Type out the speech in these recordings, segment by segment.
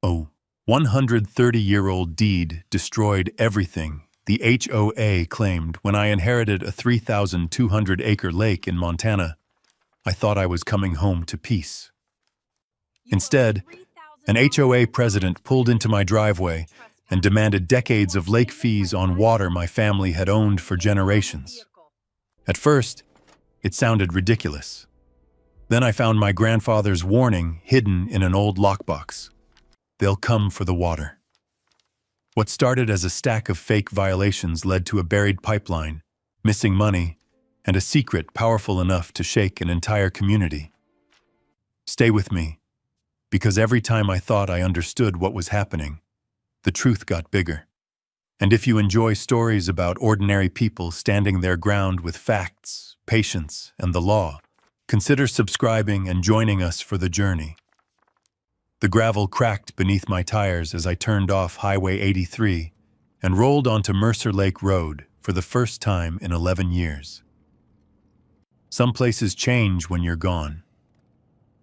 A 130-year-old deed destroyed everything the HOA claimed when I inherited a 3,200-acre lake in Montana. I thought I was coming home to peace. Instead, an HOA president pulled into my driveway and demanded decades of lake fees on water my family had owned for generations. At first, it sounded ridiculous. Then I found my grandfather's warning hidden in an old lockbox. They'll come for the water. What started as a stack of fake violations led to a buried pipeline, missing money, and a secret powerful enough to shake an entire community. Stay with me, because every time I thought I understood what was happening, the truth got bigger. And if you enjoy stories about ordinary people standing their ground with facts, patience, and the law, consider subscribing and joining us for the journey. The gravel cracked beneath my tires as I turned off Highway 83 and rolled onto Mercer Lake Road for the first time in 11 years. Some places change when you're gone.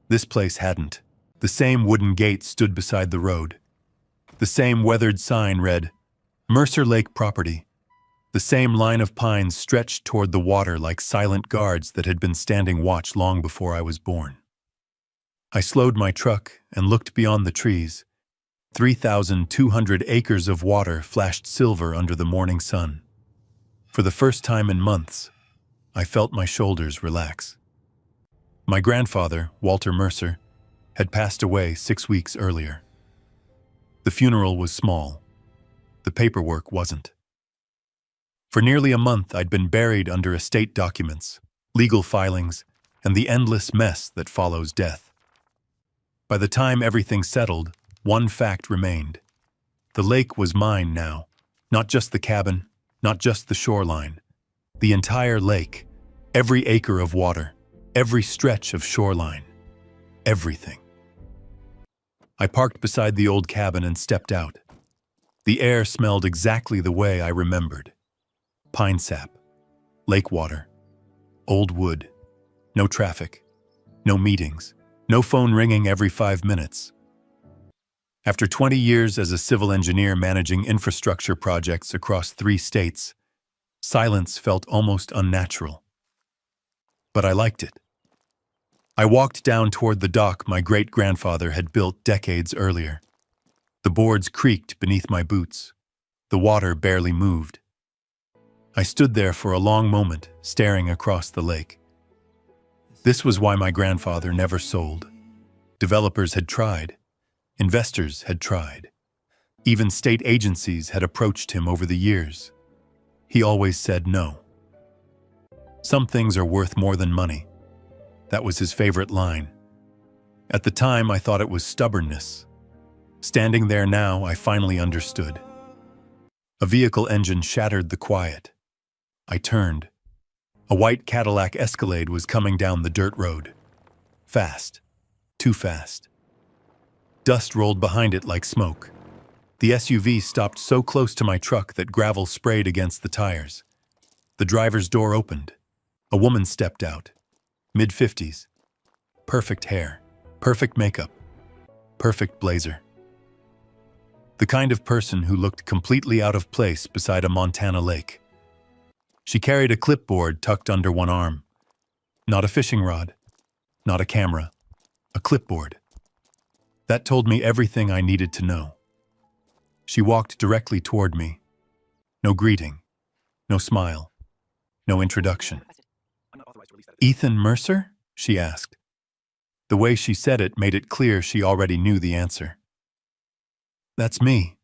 This place hadn't. The same wooden gate stood beside the road. The same weathered sign read, Mercer Lake Property. The same line of pines stretched toward the water like silent guards that had been standing watch long before I was born. I slowed my truck and looked beyond the trees. 3,200 acres of water flashed silver under the morning sun. For the first time in months, I felt my shoulders relax. My grandfather, Walter Mercer, had passed away 6 weeks earlier. The funeral was small. The paperwork wasn't. For nearly a month, I'd been buried under estate documents, legal filings, and the endless mess that follows death. By the time everything settled, one fact remained. The lake was mine now, not just the cabin, not just the shoreline. The entire lake, every acre of water, every stretch of shoreline, everything. I parked beside the old cabin and stepped out. The air smelled exactly the way I remembered. Pine sap, lake water, old wood, no traffic, no meetings. No phone ringing every 5 minutes. After 20 years as a civil engineer managing infrastructure projects across 3 states, silence felt almost unnatural. But I liked it. I walked down toward the dock my great-grandfather had built decades earlier. The boards creaked beneath my boots. The water barely moved. I stood there for a long moment, staring across the lake. This was why my grandfather never sold. Developers had tried. Investors had tried. Even state agencies had approached him over the years. He always said no. Some things are worth more than money. That was his favorite line. At the time, I thought it was stubbornness. Standing there now, I finally understood. A vehicle engine shattered the quiet. I turned. A white Cadillac Escalade was coming down the dirt road. Fast. Too fast. Dust rolled behind it like smoke. The SUV stopped so close to my truck that gravel sprayed against the tires. The driver's door opened. A woman stepped out. Mid-50s. Perfect hair. Perfect makeup. Perfect blazer. The kind of person who looked completely out of place beside a Montana lake. She carried a clipboard tucked under one arm. Not a fishing rod, not a camera, a clipboard. That told me everything I needed to know. She walked directly toward me. No greeting, no smile, no introduction. "Ethan Mercer?" she asked. The way she said it made it clear she already knew the answer. "That's me."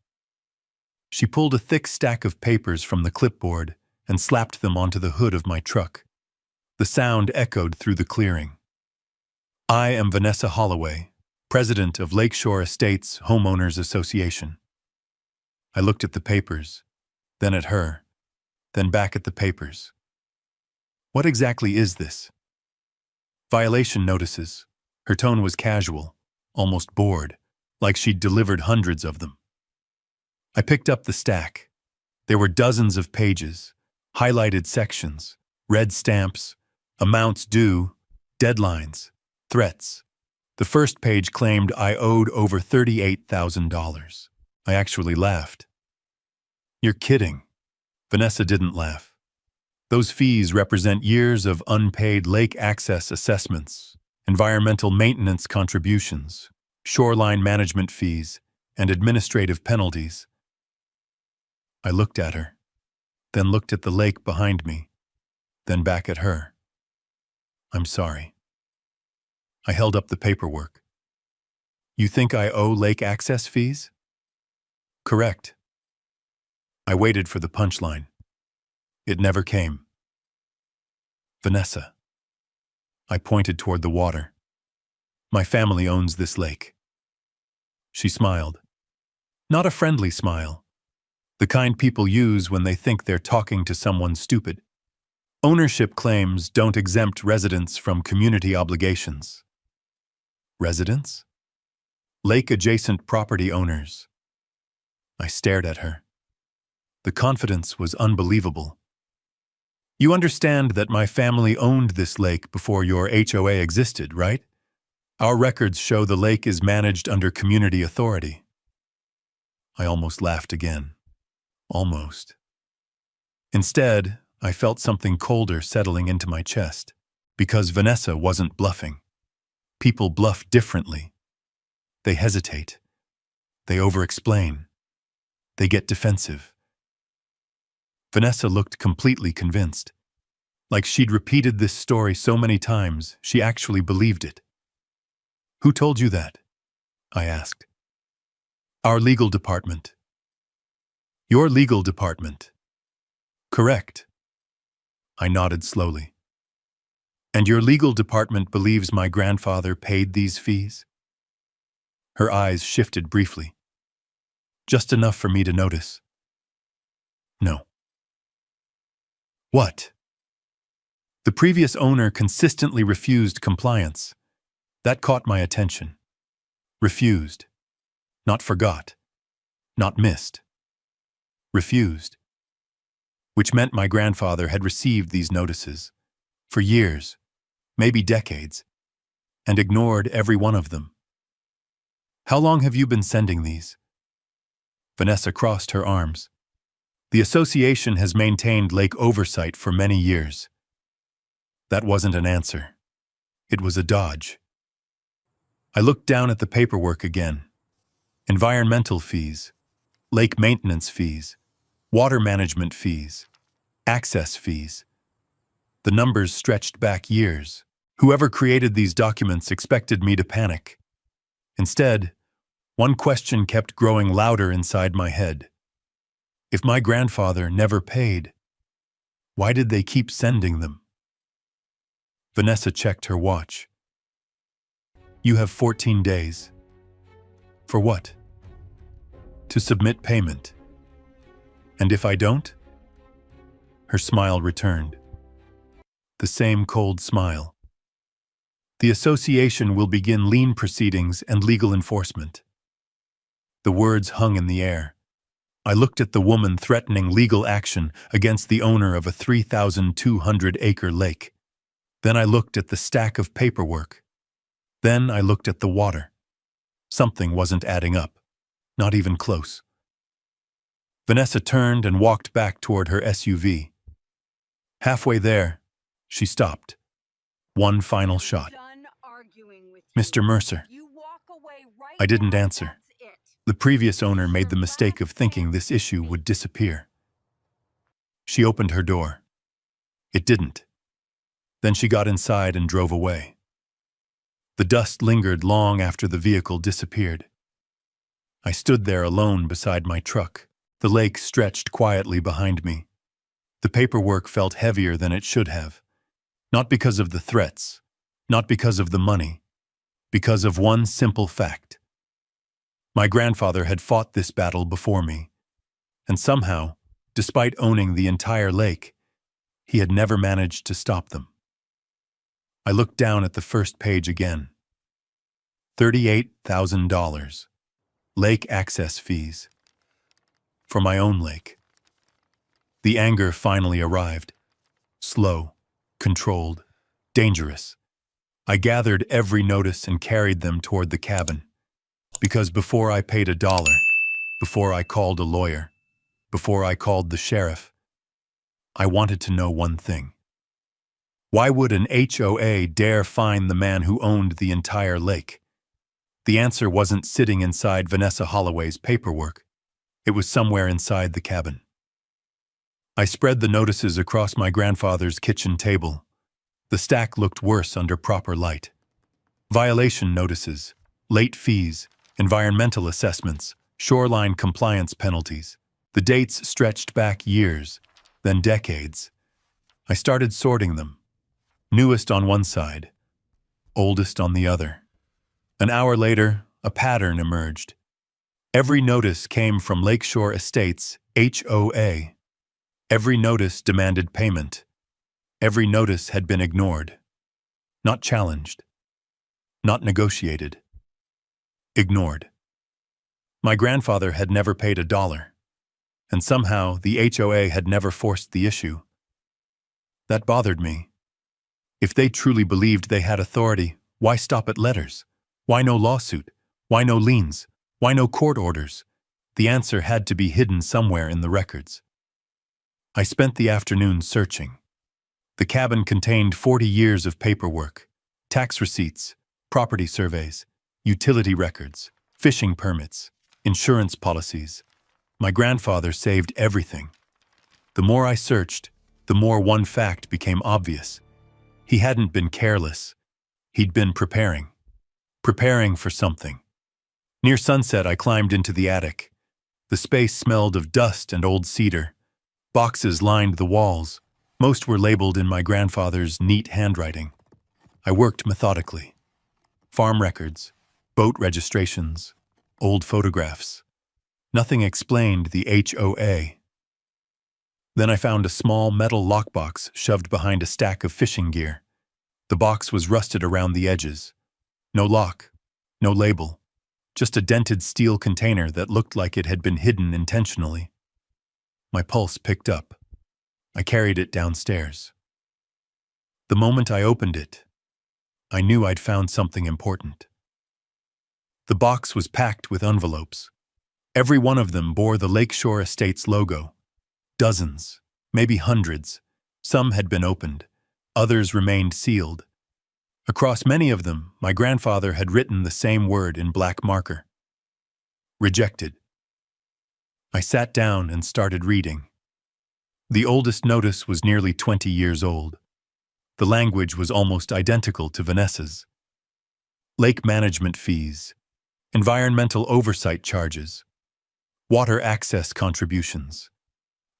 She pulled a thick stack of papers from the clipboard and slapped them onto the hood of my truck. The sound echoed through the clearing. "I am Vanessa Holloway, president of Lakeshore Estates Homeowners Association." I looked at the papers, then at her, then back at the papers. "What exactly is this?" "Violation notices." Her tone was casual, almost bored, like she'd delivered hundreds of them. I picked up the stack. There were dozens of pages, highlighted sections, red stamps, amounts due, deadlines, threats, The first page claimed I owed over $38,000. I actually laughed. You're kidding. Vanessa didn't laugh. Those fees represent years of unpaid lake access assessments, environmental maintenance contributions, shoreline management fees, and administrative penalties. I looked at her, then looked at the lake behind me, then back at her. I'm sorry. I held up the paperwork. You think I owe lake access fees? Correct. I waited for the punchline. It never came. Vanessa. I pointed toward the water. My family owns this lake. She smiled. Not a friendly smile. The kind people use when they think they're talking to someone stupid. Ownership claims don't exempt residents from community obligations. Residents? Lake-adjacent property owners. I stared at her. The confidence was unbelievable. You understand that my family owned this lake before your HOA existed, right? Our records show the lake is managed under community authority. I almost laughed again. Almost. Instead, I felt something colder settling into my chest, because Vanessa wasn't bluffing. People bluff differently. They hesitate. They over-explain. They get defensive. Vanessa looked completely convinced. Like she'd repeated this story so many times, she actually believed it. Who told you that? I asked. Our legal department. Your legal department. Correct. I nodded slowly. And your legal department believes my grandfather paid these fees? Her eyes shifted briefly. Just enough for me to notice. No. What? The previous owner consistently refused compliance. That caught my attention. Refused. Not forgot. Not missed. Refused. Which meant my grandfather had received these notices for years, maybe decades, and ignored every one of them. How long have you been sending these? Vanessa crossed her arms. The association has maintained lake oversight for many years. That wasn't an answer. It was a dodge. I looked down at the paperwork again. Environmental fees, lake maintenance fees, water management fees, access fees. The numbers stretched back years. Whoever created these documents expected me to panic. Instead, one question kept growing louder inside my head. If my grandfather never paid, why did they keep sending them? Vanessa checked her watch. You have 14 days. For what? To submit payment. And if I don't? Her smile returned. The same cold smile. The association will begin lien proceedings and legal enforcement. The words hung in the air. I looked at the woman threatening legal action against the owner of a 3,200-acre lake. Then I looked at the stack of paperwork. Then I looked at the water. Something wasn't adding up. Not even close. Vanessa turned and walked back toward her SUV. Halfway there, she stopped. One final shot. Mr. Mercer. I didn't answer. The previous owner made the mistake of thinking this issue would disappear. She opened her door. It didn't. Then she got inside and drove away. The dust lingered long after the vehicle disappeared. I stood there alone beside my truck. The lake stretched quietly behind me. The paperwork felt heavier than it should have. Not because of the threats, not because of the money, because of one simple fact. My grandfather had fought this battle before me, and somehow, despite owning the entire lake, he had never managed to stop them. I looked down at the first page again. $38,000. Lake access fees. For my own lake. The anger finally arrived. Slow, controlled, dangerous. I gathered every notice and carried them toward the cabin. Because before I paid $1, before I called a lawyer, before I called the sheriff, I wanted to know one thing. Why would an HOA dare fine the man who owned the entire lake? The answer wasn't sitting inside Vanessa Holloway's paperwork. It was somewhere inside the cabin. I spread the notices across my grandfather's kitchen table. The stack looked worse under proper light. Violation notices, late fees, environmental assessments, shoreline compliance penalties. The dates stretched back years, then decades. I started sorting them. Newest on one side, oldest on the other. An hour later, a pattern emerged. Every notice came from Lakeshore Estates, HOA. Every notice demanded payment. Every notice had been ignored. Not challenged. Not negotiated. Ignored. My grandfather had never paid $1, and somehow the HOA had never forced the issue. That bothered me. If they truly believed they had authority, why stop at letters? Why no lawsuit? Why no liens? Why no court orders? The answer had to be hidden somewhere in the records. I spent the afternoon searching. The cabin contained 40 years of paperwork, tax receipts, property surveys, utility records, fishing permits, insurance policies. My grandfather saved everything. The more I searched, the more one fact became obvious. He hadn't been careless. He'd been preparing. Preparing for something. Near sunset, I climbed into the attic. The space smelled of dust and old cedar. Boxes lined the walls. Most were labeled in my grandfather's neat handwriting. I worked methodically. Farm records, boat registrations, old photographs. Nothing explained the HOA. Then I found a small metal lockbox shoved behind a stack of fishing gear. The box was rusted around the edges. No lock, no label, just a dented steel container that looked like it had been hidden intentionally. My pulse picked up. I carried it downstairs. The moment I opened it, I knew I'd found something important. The box was packed with envelopes. Every one of them bore the Lakeshore Estates logo. Dozens, maybe hundreds. Some had been opened. Others remained sealed. Across many of them, my grandfather had written the same word in black marker. Rejected. I sat down and started reading. The oldest notice was nearly 20 years old. The language was almost identical to Vanessa's. Lake management fees, environmental oversight charges, water access contributions.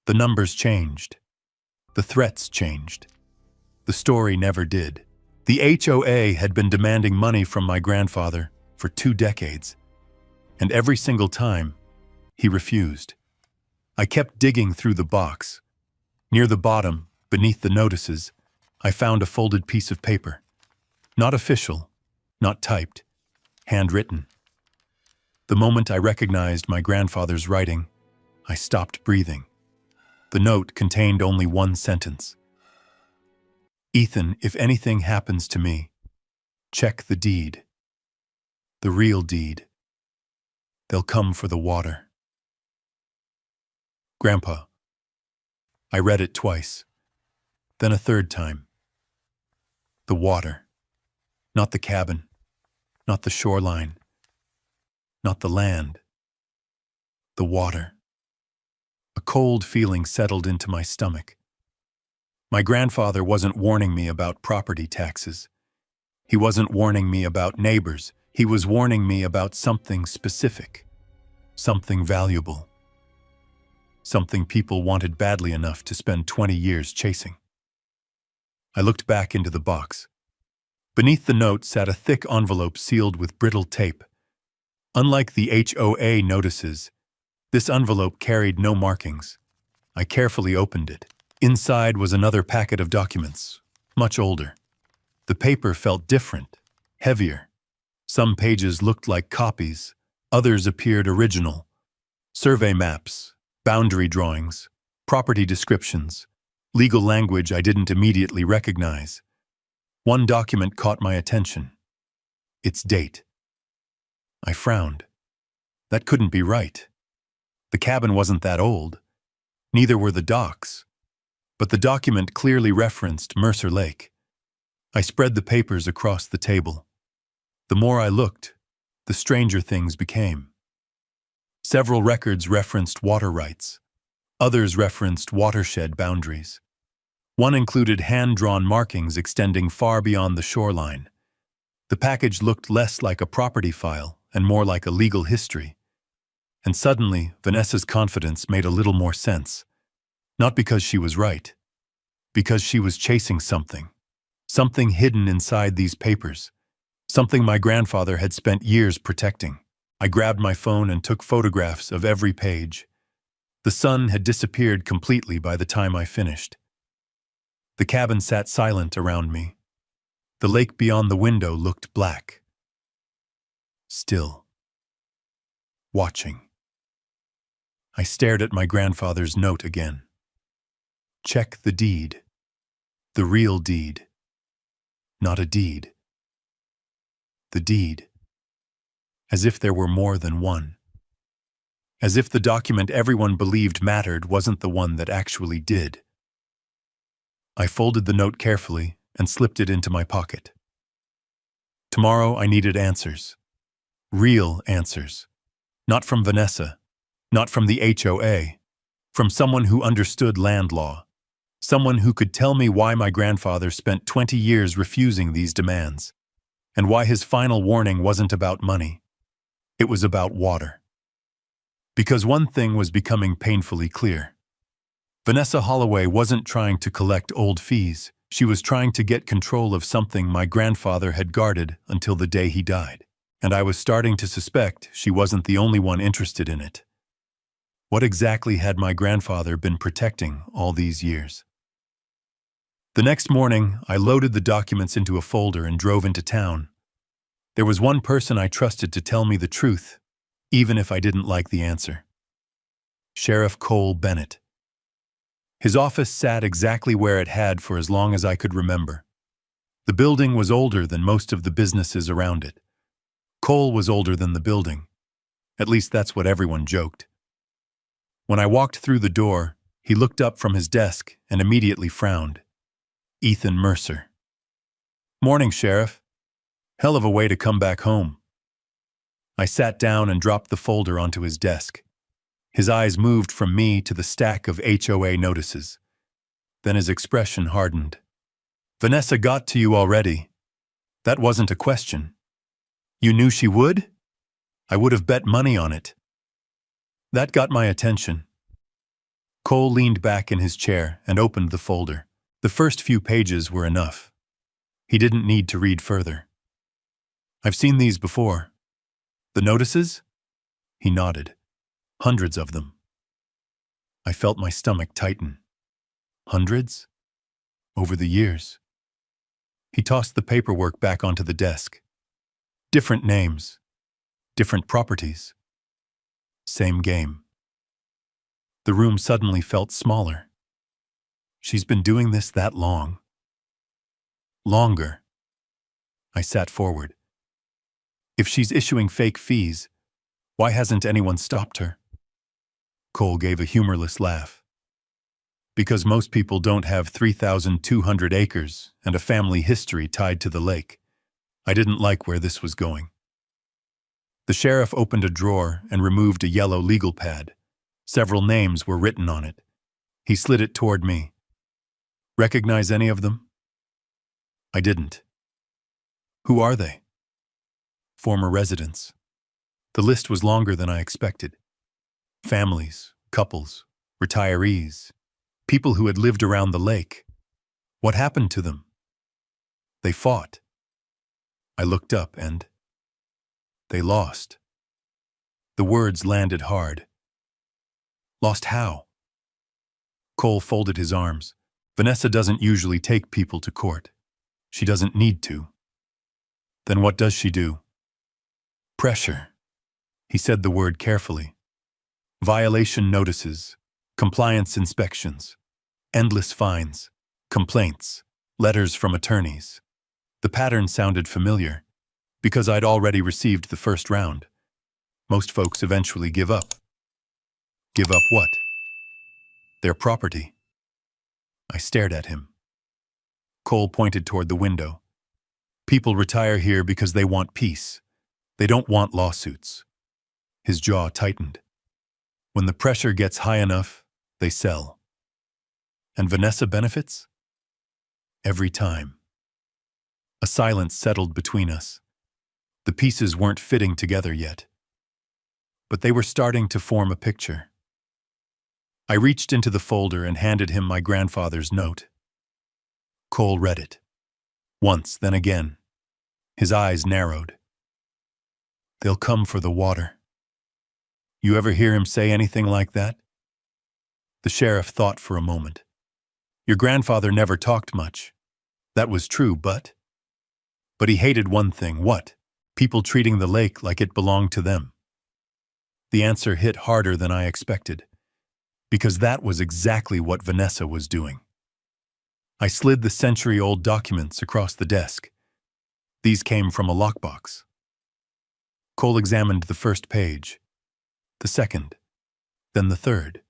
The numbers changed. The threats changed. The story never did. The HOA had been demanding money from my grandfather for 2 decades, and every single time, he refused. I kept digging through the box. Near the bottom, beneath the notices, I found a folded piece of paper. Not official, not typed, handwritten. The moment I recognized my grandfather's writing, I stopped breathing. The note contained only one sentence. Ethan, if anything happens to me, check the deed. The real deed. They'll come for the water. Grandpa. I read it twice, then a third time. The water. Not the cabin, not the shoreline, not the land. The water. A cold feeling settled into my stomach. My grandfather wasn't warning me about property taxes. He wasn't warning me about neighbors. He was warning me about something specific, something valuable, something people wanted badly enough to spend 20 years chasing. I looked back into the box. Beneath the note sat a thick envelope sealed with brittle tape. Unlike the HOA notices, this envelope carried no markings. I carefully opened it. Inside was another packet of documents, much older. The paper felt different, heavier. Some pages looked like copies, others appeared original. Survey maps, boundary drawings, property descriptions, legal language I didn't immediately recognize. One document caught my attention. Its date. I frowned. That couldn't be right. The cabin wasn't that old. Neither were the docks. But the document clearly referenced Mercer Lake. I spread the papers across the table. The more I looked, the stranger things became. Several records referenced water rights. Others referenced watershed boundaries. One included hand-drawn markings extending far beyond the shoreline. The package looked less like a property file and more like a legal history. And suddenly, Vanessa's confidence made a little more sense. Not because she was right, because she was chasing something. Something hidden inside these papers. Something my grandfather had spent years protecting. I grabbed my phone and took photographs of every page. The sun had disappeared completely by the time I finished. The cabin sat silent around me. The lake beyond the window looked black. Still. Watching. I stared at my grandfather's note again. Check the deed. The real deed. Not a deed. The deed. As if there were more than one. As if the document everyone believed mattered wasn't the one that actually did. I folded the note carefully and slipped it into my pocket. Tomorrow I needed answers. Real answers. Not from Vanessa. Not from the HOA. From someone who understood land law. Someone who could tell me why my grandfather spent 20 years refusing these demands. And why his final warning wasn't about money. It was about water. Because one thing was becoming painfully clear. Vanessa Holloway wasn't trying to collect old fees. She was trying to get control of something my grandfather had guarded until the day he died. And I was starting to suspect she wasn't the only one interested in it. What exactly had my grandfather been protecting all these years? The next morning, I loaded the documents into a folder and drove into town. There was one person I trusted to tell me the truth, even if I didn't like the answer. Sheriff Cole Bennett. His office sat exactly where it had for as long as I could remember. The building was older than most of the businesses around it. Cole was older than the building. At least that's what everyone joked. When I walked through the door, he looked up from his desk and immediately frowned. Ethan Mercer. Morning, Sheriff. Hell of a way to come back home. I sat down and dropped the folder onto his desk. His eyes moved from me to the stack of HOA notices. Then his expression hardened. Vanessa got to you already. That wasn't a question. You knew she would? I would have bet money on it. That got my attention. Cole leaned back in his chair and opened the folder. The first few pages were enough. He didn't need to read further. I've seen these before. The notices? He nodded. Hundreds of them. I felt my stomach tighten. Hundreds? Over the years. He tossed the paperwork back onto the desk. Different names. Different properties. Same game. The room suddenly felt smaller. She's been doing this that long. Longer. I sat forward. If she's issuing fake fees, why hasn't anyone stopped her? Cole gave a humorless laugh. Because most people don't have 3,200 acres and a family history tied to the lake. I didn't like where this was going. The sheriff opened a drawer and removed a yellow legal pad. Several names were written on it. He slid it toward me. Recognize any of them? I didn't. Who are they? Former residents. The list was longer than I expected. Families, couples, retirees, people who had lived around the lake. What happened to them? They fought. I looked up and they lost. The words landed hard. Lost how? Cole folded his arms. Vanessa doesn't usually take people to court. She doesn't need to. Then what does she do? Pressure. He said the word carefully. Violation notices, compliance inspections, endless fines, complaints, letters from attorneys. The pattern sounded familiar, because I'd already received the first round. Most folks eventually give up. Give up what? Their property. I stared at him. Cole pointed toward the window. People retire here because they want peace. They don't want lawsuits. His jaw tightened. When the pressure gets high enough, they sell. And Vanessa benefits? Every time. A silence settled between us. The pieces weren't fitting together yet. But they were starting to form a picture. I reached into the folder and handed him my grandfather's note. Cole read it. Once, then again. His eyes narrowed. They'll come for the water. You ever hear him say anything like that? The sheriff thought for a moment. Your grandfather never talked much. That was true, but he hated one thing. What? People treating the lake like it belonged to them. The answer hit harder than I expected, because that was exactly what Vanessa was doing. I slid the century-old documents across the desk. These came from a lockbox. Cole examined the first page, the second, then the third.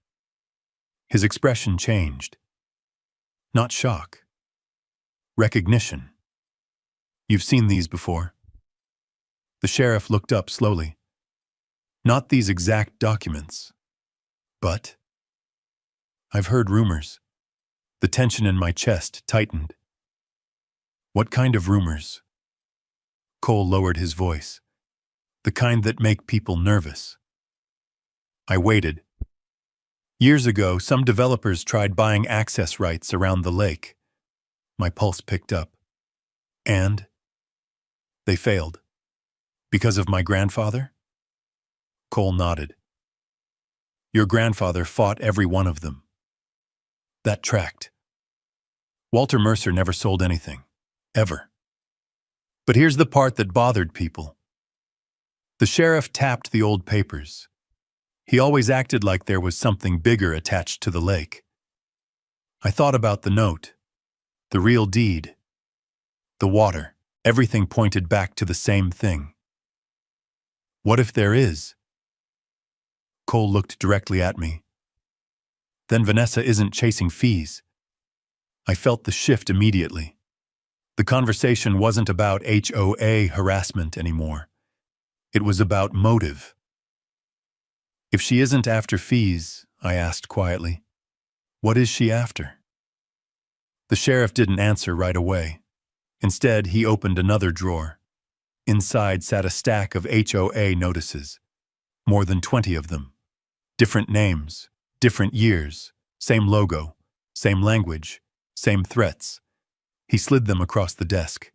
His expression changed. Not shock. Recognition. You've seen these before. The sheriff looked up slowly. Not these exact documents, but I've heard rumors. The tension in my chest tightened. What kind of rumors? Cole lowered his voice. The kind that make people nervous. I waited. Years ago, some developers tried buying access rights around the lake. My pulse picked up. And they failed. Because of my grandfather? Cole nodded. Your grandfather fought every one of them. That tracked. Walter Mercer never sold anything. Ever. But here's the part that bothered people. The sheriff tapped the old papers. He always acted like there was something bigger attached to the lake. I thought about the note, the real deed, the water. Everything pointed back to the same thing. What if there is? Cole looked directly at me. Then Vanessa isn't chasing fees. I felt the shift immediately. The conversation wasn't about HOA harassment anymore. It was about motive. If she isn't after fees, I asked quietly, what is she after? The sheriff didn't answer right away. Instead, he opened another drawer. Inside sat a stack of HOA notices, more than 20 of them. Different names, different years, same logo, same language, same threats. He slid them across the desk.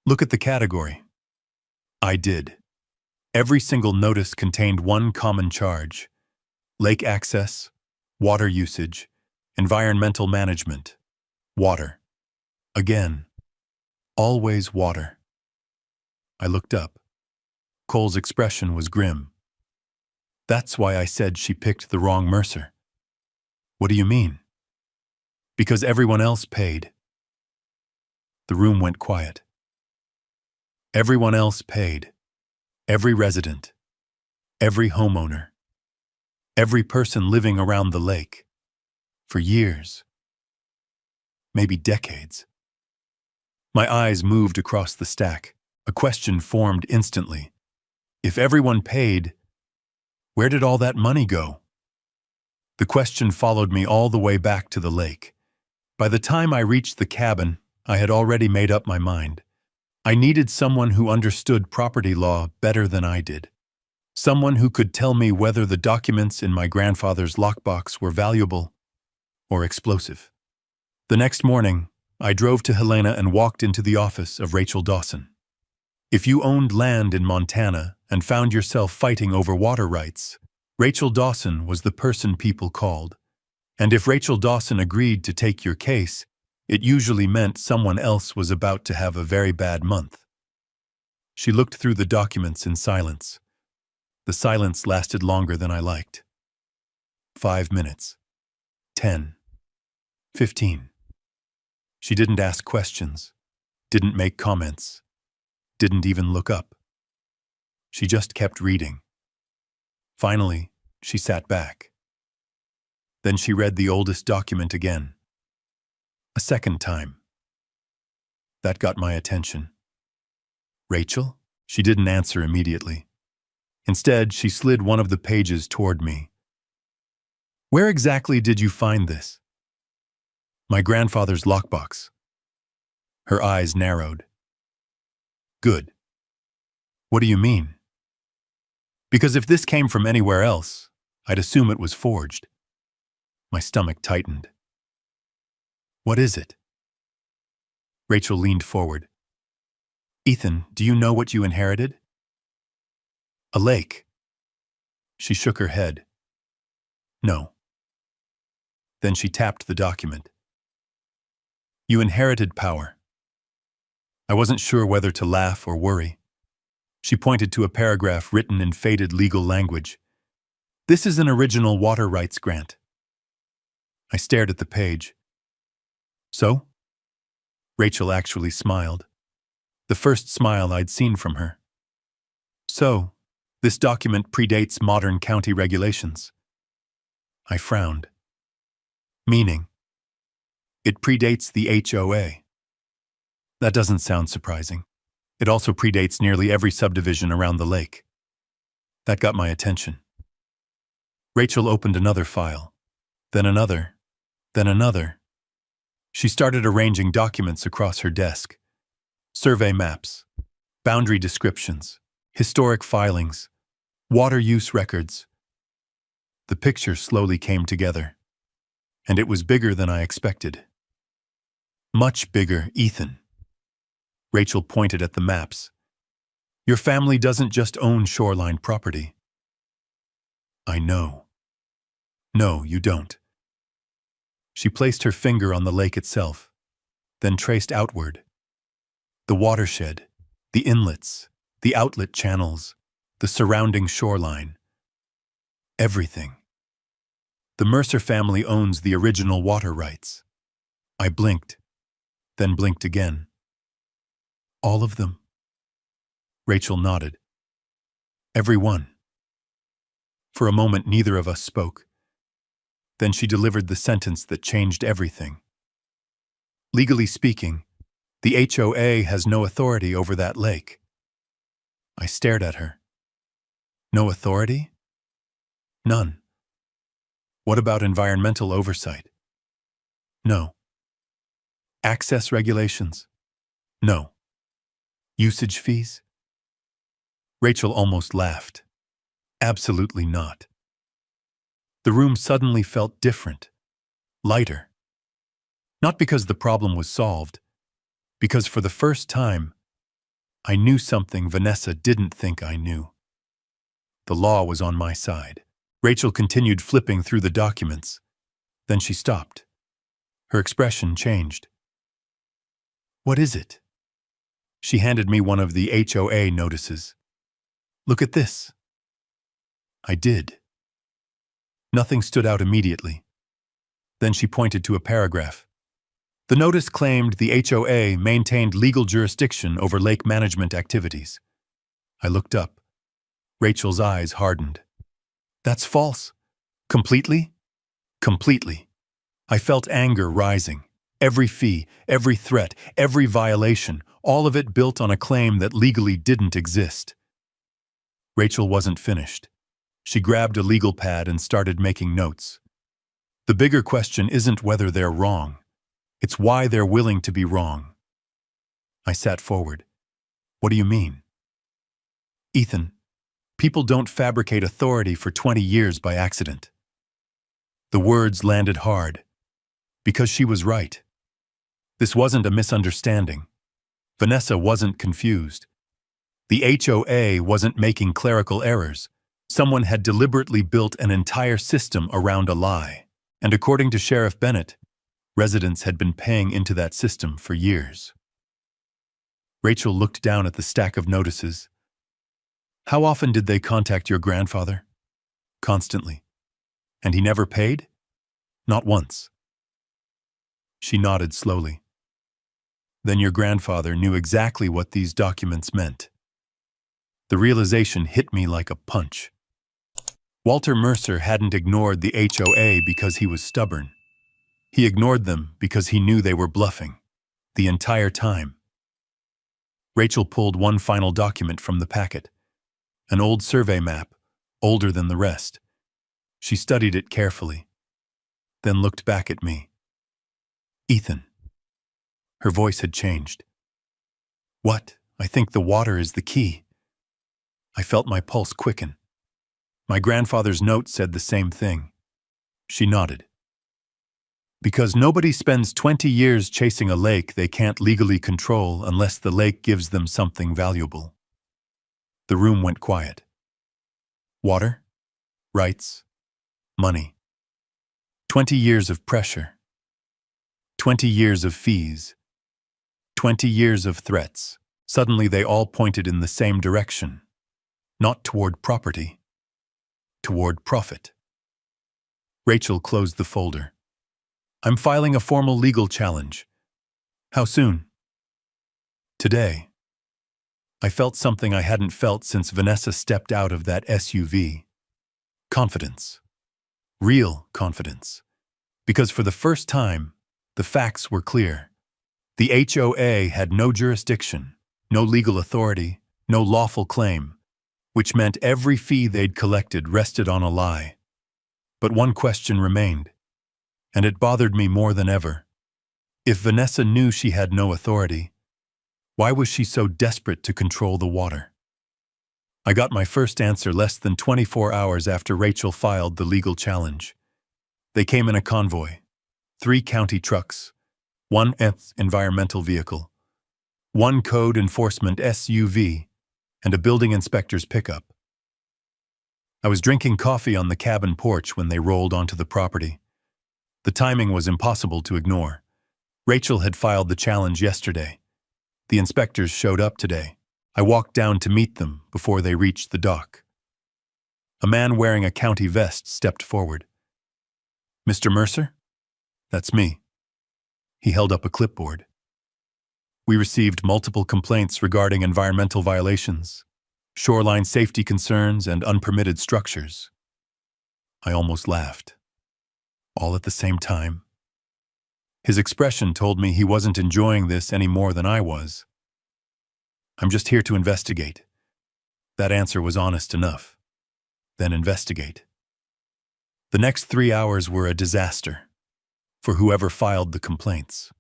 Look at the category. I did. Every single notice contained one common charge: lake access, water usage, environmental management, water. Again, always water. I looked up. Cole's expression was grim. That's why I said she picked the wrong Mercer. What do you mean? Because everyone else paid. The room went quiet. Everyone else paid. Every resident. Every homeowner. Every person living around the lake. For years. Maybe decades. My eyes moved across the stack. A question formed instantly. If everyone paid, where did all that money go? The question followed me all the way back to the lake. By the time I reached the cabin, I had already made up my mind. I needed someone who understood property law better than I did. Someone who could tell me whether the documents in my grandfather's lockbox were valuable or explosive. The next morning, I drove to Helena and walked into the office of Rachel Dawson. If you owned land in Montana and found yourself fighting over water rights, Rachel Dawson was the person people called. And if Rachel Dawson agreed to take your case, it usually meant someone else was about to have a very bad month. She looked through the documents in silence. The silence lasted longer than I liked. 5 minutes. 10. 15. She didn't ask questions. didn't make comments, didn't even look up. She just kept reading. Finally, she sat back. Then she read the oldest document again. A second time. That got my attention. Rachel? She didn't answer immediately. Instead, she slid one of the pages toward me. Where exactly did you find this? My grandfather's lockbox. Her eyes narrowed. Good. What do you mean? Because if this came from anywhere else, I'd assume it was forged. My stomach tightened. What is it? Rachel leaned forward. Ethan, do you know what you inherited? A lake. She shook her head. No. Then she tapped the document. You inherited power. I wasn't sure whether to laugh or worry. She pointed to a paragraph written in faded legal language. This is an original water rights grant. I stared at the page. So? Rachel actually smiled. The first smile I'd seen from her. So, this document predates modern county regulations. I frowned. Meaning? It predates the HOA. That doesn't sound surprising. It also predates nearly every subdivision around the lake. That got my attention. Rachel opened another file, then another, then another. She started arranging documents across her desk. Survey maps, boundary descriptions, historic filings, water use records. The picture slowly came together, and it was bigger than I expected. Much bigger, Ethan. Rachel pointed at the maps. Your family doesn't just own shoreline property. I know. No, you don't. She placed her finger on the lake itself, then traced outward. The watershed, the inlets, the outlet channels, the surrounding shoreline. Everything. The Mercer family owns the original water rights. I blinked, then blinked again. All of them? Rachel nodded. Every one. For a moment, neither of us spoke. Then she delivered the sentence that changed everything. Legally speaking, the HOA has no authority over that lake. I stared at her. No authority? None. What about environmental oversight? No. Access regulations? No. Usage fees? Rachel almost laughed. Absolutely not. The room suddenly felt different, lighter. Not because the problem was solved, because for the first time, I knew something Vanessa didn't think I knew. The law was on my side. Rachel continued flipping through the documents. Then she stopped. Her expression changed. What is it? She handed me one of the HOA notices. Look at this. I did. Nothing stood out immediately. Then she pointed to a paragraph. The notice claimed the HOA maintained legal jurisdiction over lake management activities. I looked up. Rachel's eyes hardened. That's false. Completely? Completely. I felt anger rising. Every fee, every threat, every violation, all of it built on a claim that legally didn't exist. Rachel wasn't finished. She grabbed a legal pad and started making notes. The bigger question isn't whether they're wrong. It's why they're willing to be wrong. I sat forward. What do you mean? Ethan, people don't fabricate authority for 20 years by accident. The words landed hard. Because she was right. This wasn't a misunderstanding. Vanessa wasn't confused. The HOA wasn't making clerical errors. Someone had deliberately built an entire system around a lie. And according to Sheriff Bennett, residents had been paying into that system for years. Rachel looked down at the stack of notices. How often did they contact your grandfather? Constantly. And he never paid? Not once. She nodded slowly. Then your grandfather knew exactly what these documents meant. The realization hit me like a punch. Walter Mercer hadn't ignored the HOA because he was stubborn. He ignored them because he knew they were bluffing. The entire time. Rachel pulled one final document from the packet. An old survey map, older than the rest. She studied it carefully, then looked back at me. Ethan. Her voice had changed. What? I think the water is the key. I felt my pulse quicken. My grandfather's note said the same thing. She nodded. Because nobody spends 20 years chasing a lake they can't legally control unless the lake gives them something valuable. The room went quiet. Water, rights, money. 20 years of pressure. 20 years of fees. 20 years of threats. Suddenly they all pointed in the same direction. Not toward property. Toward profit. Rachel closed the folder. I'm filing a formal legal challenge. How soon? Today. I felt something I hadn't felt since Vanessa stepped out of that SUV. Confidence. Real confidence. Because for the first time, the facts were clear. The HOA had no jurisdiction, no legal authority, no lawful claim, which meant every fee they'd collected rested on a lie. But one question remained, and it bothered me more than ever. If Vanessa knew she had no authority, why was she so desperate to control the water? I got my first answer less than 24 hours after Rachel filed the legal challenge. They came in a convoy, 3 county trucks, 1 environmental vehicle, 1 code enforcement SUV, and a building inspector's pickup. I was drinking coffee on the cabin porch when they rolled onto the property. The timing was impossible to ignore. Rachel had filed the challenge yesterday. The inspectors showed up today. I walked down to meet them before they reached the dock. A man wearing a county vest stepped forward. Mr. Mercer? That's me. He held up a clipboard. We received multiple complaints regarding environmental violations, shoreline safety concerns, and unpermitted structures. I almost laughed. All at the same time. His expression told me he wasn't enjoying this any more than I was. I'm just here to investigate. That answer was honest enough. Then investigate. The next 3 hours were a disaster for whoever filed the complaints.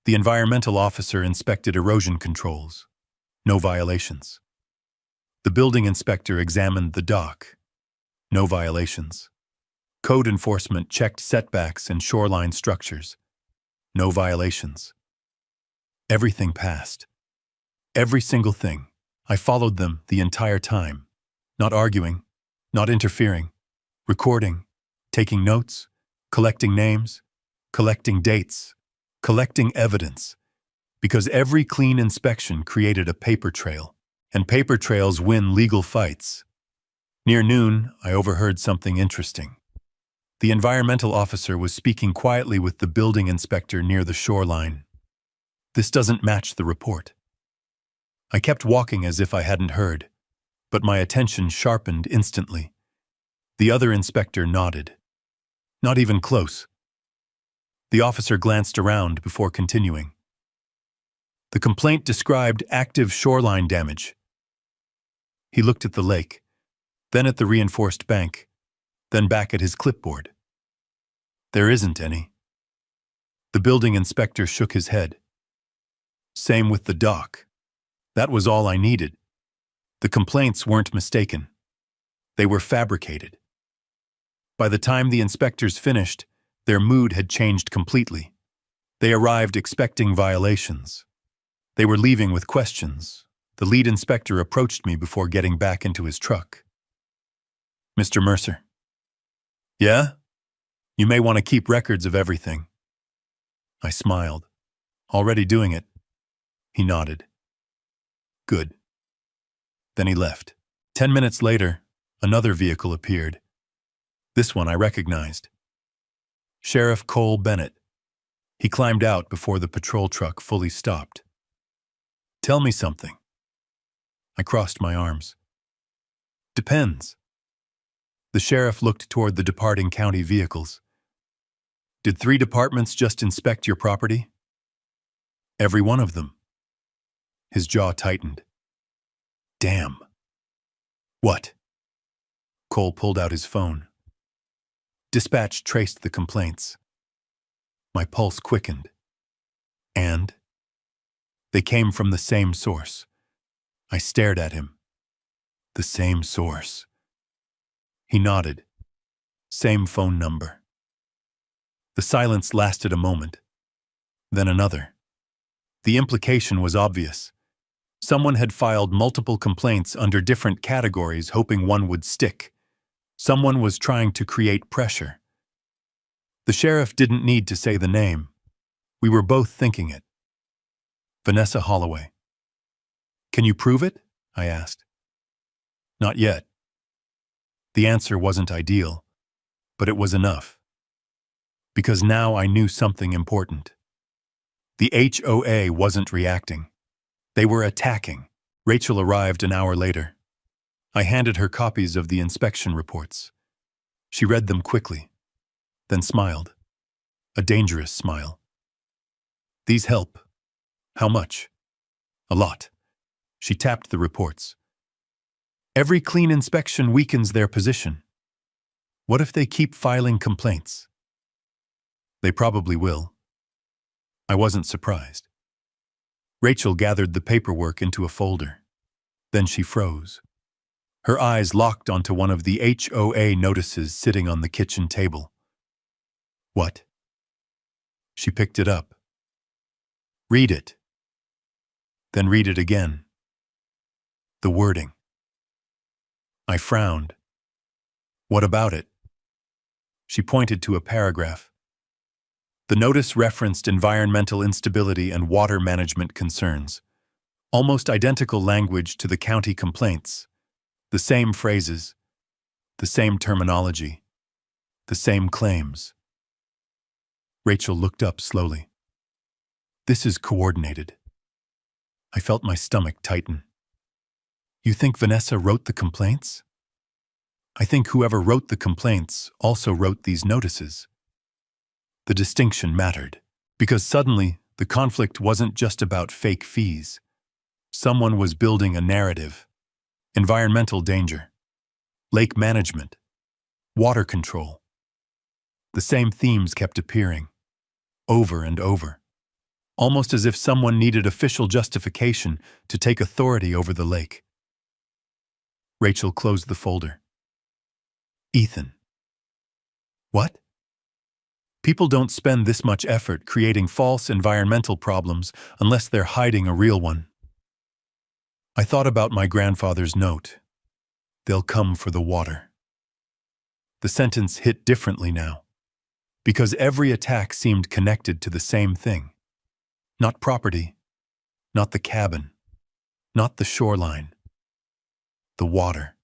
The environmental officer inspected erosion controls. No violations. The building inspector examined the dock. No violations. Code enforcement checked setbacks and shoreline structures. No violations. Everything passed. Every single thing. I followed them the entire time. Not arguing, not interfering, recording, taking notes, collecting names, collecting dates, collecting evidence. Because every clean inspection created a paper trail, and paper trails win legal fights. Near noon, I overheard something interesting. The environmental officer was speaking quietly with the building inspector near the shoreline. This doesn't match the report. I kept walking as if I hadn't heard, but my attention sharpened instantly. The other inspector nodded. Not even close. The officer glanced around before continuing. The complaint described active shoreline damage. He looked at the lake, then at the reinforced bank, then back at his clipboard. There isn't any. The building inspector shook his head. Same with the dock. That was all I needed. The complaints weren't mistaken. They were fabricated. By the time the inspectors finished, their mood had changed completely. They arrived expecting violations. They were leaving with questions. The lead inspector approached me before getting back into his truck. Mr. Mercer. Yeah? You may want to keep records of everything. I smiled. Already doing it. He nodded. Good. Then he left. 10 minutes later, another vehicle appeared. This one I recognized. Sheriff Cole Bennett. He climbed out before the patrol truck fully stopped. "Tell me something." I crossed my arms. "Depends." The sheriff looked toward the departing county vehicles. "Did 3 departments just inspect your property?" "Every one of them." His jaw tightened. "Damn." "What?" Cole pulled out his phone. Dispatch traced the complaints. My pulse quickened. "And?" "They came from the same source." I stared at him. "The same source." He nodded. "Same phone number." The silence lasted a moment, then another. The implication was obvious. Someone had filed multiple complaints under different categories, hoping one would stick. Someone was trying to create pressure. The sheriff didn't need to say the name. We were both thinking it. Vanessa Holloway. "Can you prove it?" I asked. "Not yet." The answer wasn't ideal, but it was enough. Because now I knew something important. The HOA wasn't reacting. They were attacking. Rachel arrived an hour later. I handed her copies of the inspection reports. She read them quickly, then smiled. A dangerous smile. "These help." "How much?" "A lot." She tapped the reports. "Every clean inspection weakens their position." "What if they keep filing complaints?" "They probably will." I wasn't surprised. Rachel gathered the paperwork into a folder. Then she froze. Her eyes locked onto one of the HOA notices sitting on the kitchen table. "What?" She picked it up. "Read it." Then read it again. The wording. I frowned. "What about it?" She pointed to a paragraph. The notice referenced environmental instability and water management concerns. Almost identical language to the county complaints. The same phrases, the same terminology, the same claims. Rachel looked up slowly. "This is coordinated." I felt my stomach tighten. "You think Vanessa wrote the complaints?" "I think whoever wrote the complaints also wrote these notices." The distinction mattered, because suddenly the conflict wasn't just about fake fees. Someone was building a narrative. Environmental danger, lake management, water control. The same themes kept appearing, over and over, almost as if someone needed official justification to take authority over the lake. Rachel closed the folder. "Ethan." "What?" "People don't spend this much effort creating false environmental problems unless they're hiding a real one." I thought about my grandfather's note. "They'll come for the water." The sentence hit differently now, because every attack seemed connected to the same thing. Not property, not the cabin, not the shoreline, the water.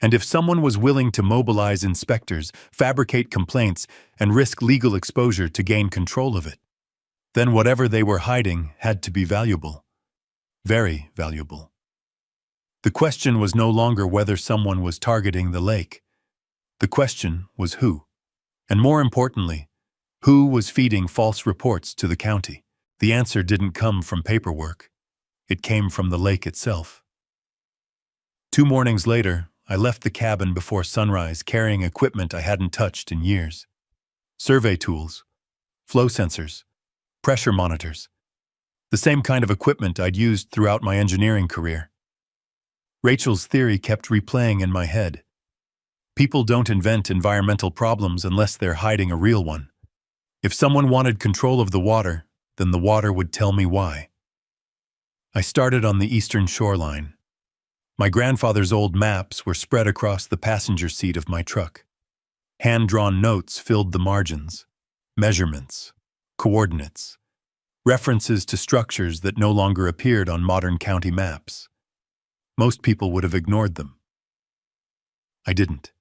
And if someone was willing to mobilize inspectors, fabricate complaints, and risk legal exposure to gain control of it, then whatever they were hiding had to be valuable. Very valuable. The question was no longer whether someone was targeting the lake. The question was who. And more importantly, who was feeding false reports to the county? The answer didn't come from paperwork. It came from the lake itself. 2 mornings later, I left the cabin before sunrise carrying equipment I hadn't touched in years. Survey tools, flow sensors, pressure monitors. The same kind of equipment I'd used throughout my engineering career. Rachel's theory kept replaying in my head. People don't invent environmental problems unless they're hiding a real one. If someone wanted control of the water, then the water would tell me why. I started on the eastern shoreline. My grandfather's old maps were spread across the passenger seat of my truck. Hand-drawn notes filled the margins. Measurements, coordinates, references to structures that no longer appeared on modern county maps. Most people would have ignored them. I didn't.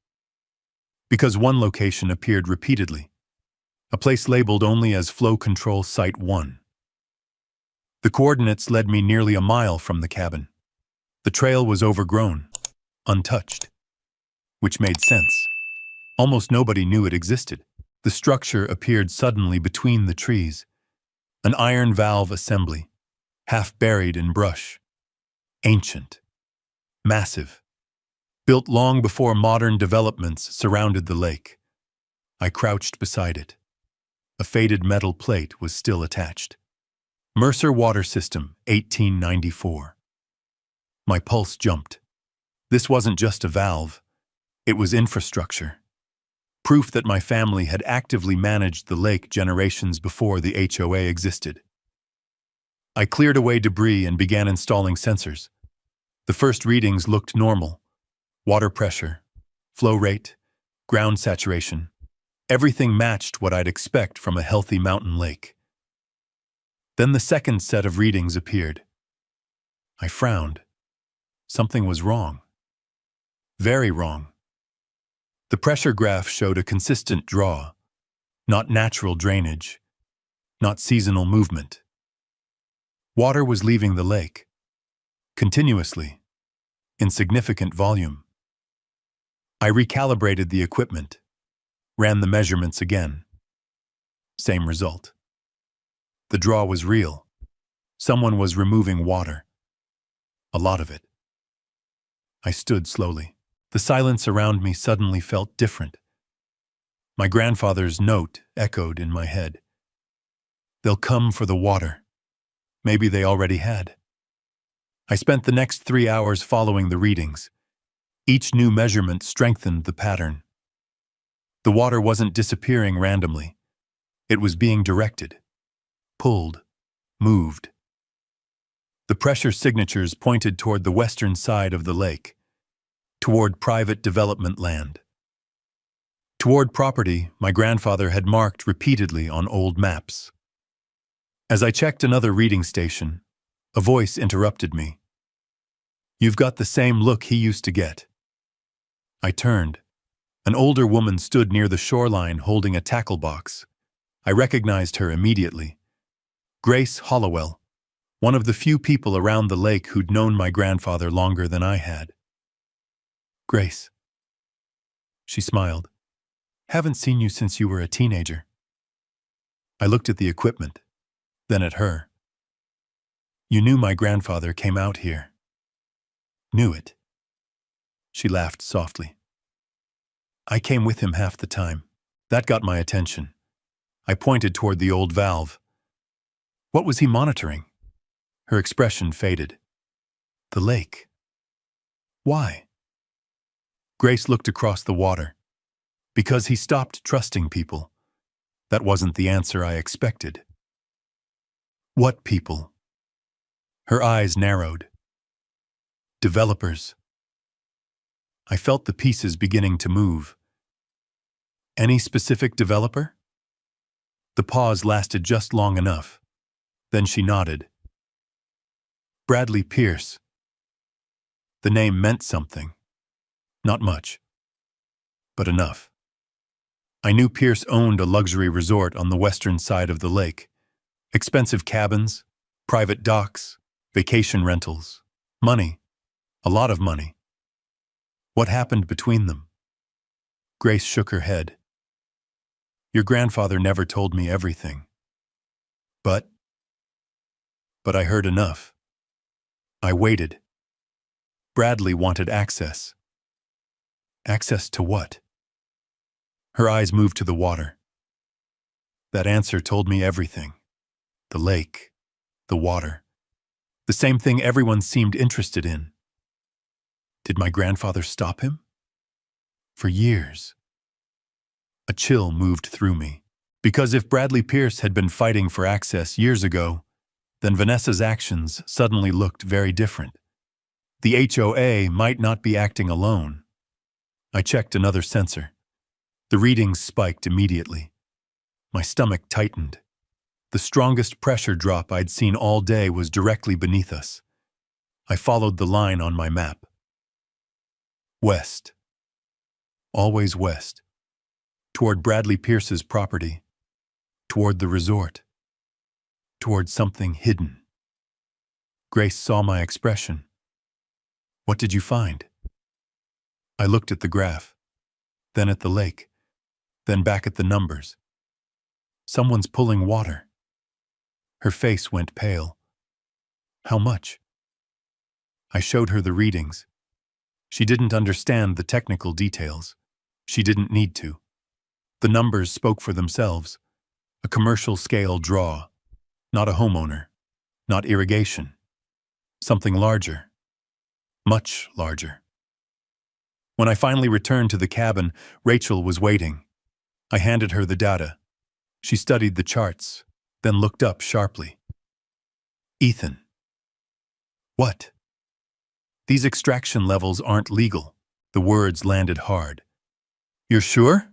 Because one location appeared repeatedly. a place labeled only as Flow Control Site 1. The coordinates led me nearly a mile from the cabin. The trail was overgrown, untouched, which made sense. Almost nobody knew it existed. The structure appeared suddenly between the trees, an iron valve assembly, half buried in brush. Ancient, massive, built long before modern developments surrounded the lake. I crouched beside it. A faded metal plate was still attached. Mercer Water System, 1894. My pulse jumped. This wasn't just a valve. It was infrastructure. Proof that my family had actively managed the lake generations before the HOA existed. I cleared away debris and began installing sensors. The first readings looked normal. Water pressure, flow rate, ground saturation. Everything matched what I'd expect from a healthy mountain lake. Then the second set of readings appeared. I frowned. Something was wrong. Very wrong. The pressure graph showed a consistent draw, not natural drainage, not seasonal movement. Water was leaving the lake, continuously, in significant volume. I recalibrated the equipment, ran the measurements again. Same result. The draw was real. Someone was removing water. A lot of it. I stood slowly. The silence around me suddenly felt different. My grandfather's note echoed in my head. They'll come for the water. Maybe they already had. I spent the next 3 hours following the readings. Each new measurement strengthened the pattern. The water wasn't disappearing randomly. It was being directed, pulled, moved. The pressure signatures pointed toward the western side of the lake, toward private development land. Toward property my grandfather had marked repeatedly on old maps. As I checked another reading station, a voice interrupted me. "You've got the same look he used to get." I turned. An older woman stood near the shoreline holding a tackle box. I recognized her immediately. Grace Hollowell, one of the few people around the lake who'd known my grandfather longer than I had. "Grace." She smiled. "Haven't seen you since you were a teenager." I looked at the equipment, then at her. "You knew my grandfather came out here." "Knew it." She laughed softly. "I came with him half the time." That got my attention. I pointed toward the old valve. "What was he monitoring?" Her expression faded. "The lake." "Why?" Grace looked across the water. "Because he stopped trusting people." That wasn't the answer I expected. "What people?" Her eyes narrowed. "Developers." I felt the pieces beginning to move. "Any specific developer?" The pause lasted just long enough. Then she nodded. "Bradley Pierce." The name meant something. Not much, but enough. I knew Pierce owned a luxury resort on the western side of the lake. Expensive cabins, private docks, vacation rentals, money, a lot of money. What happened between them? Grace shook her head. "Your grandfather never told me everything. But I heard enough. I waited. Bradley wanted access." "Access to what?" Her eyes moved to the water. That answer told me everything. The lake, the water, the same thing everyone seemed interested in. Did my grandfather stop him? For years. A chill moved through me. Because if Bradley Pierce had been fighting for access years ago, then Vanessa's actions suddenly looked very different. The HOA might not be acting alone. I checked another sensor. The readings spiked immediately. My stomach tightened. The strongest pressure drop I'd seen all day was directly beneath us. I followed the line on my map. West. Always west. Toward Bradley Pierce's property. toward the resort, toward something hidden. Grace saw my expression. What did you find? I looked at the graph, then at the lake, then back at the numbers. Someone's pulling water. Her face went pale. How much? I showed her the readings. She didn't understand the technical details. She didn't need to. The numbers spoke for themselves. A commercial scale draw, not a homeowner, not irrigation. Something larger, much larger. When I finally returned to the cabin, Rachel was waiting. I handed her the data. She studied the charts, then looked up sharply. Ethan. What? These extraction levels aren't legal. The words landed hard. You're sure?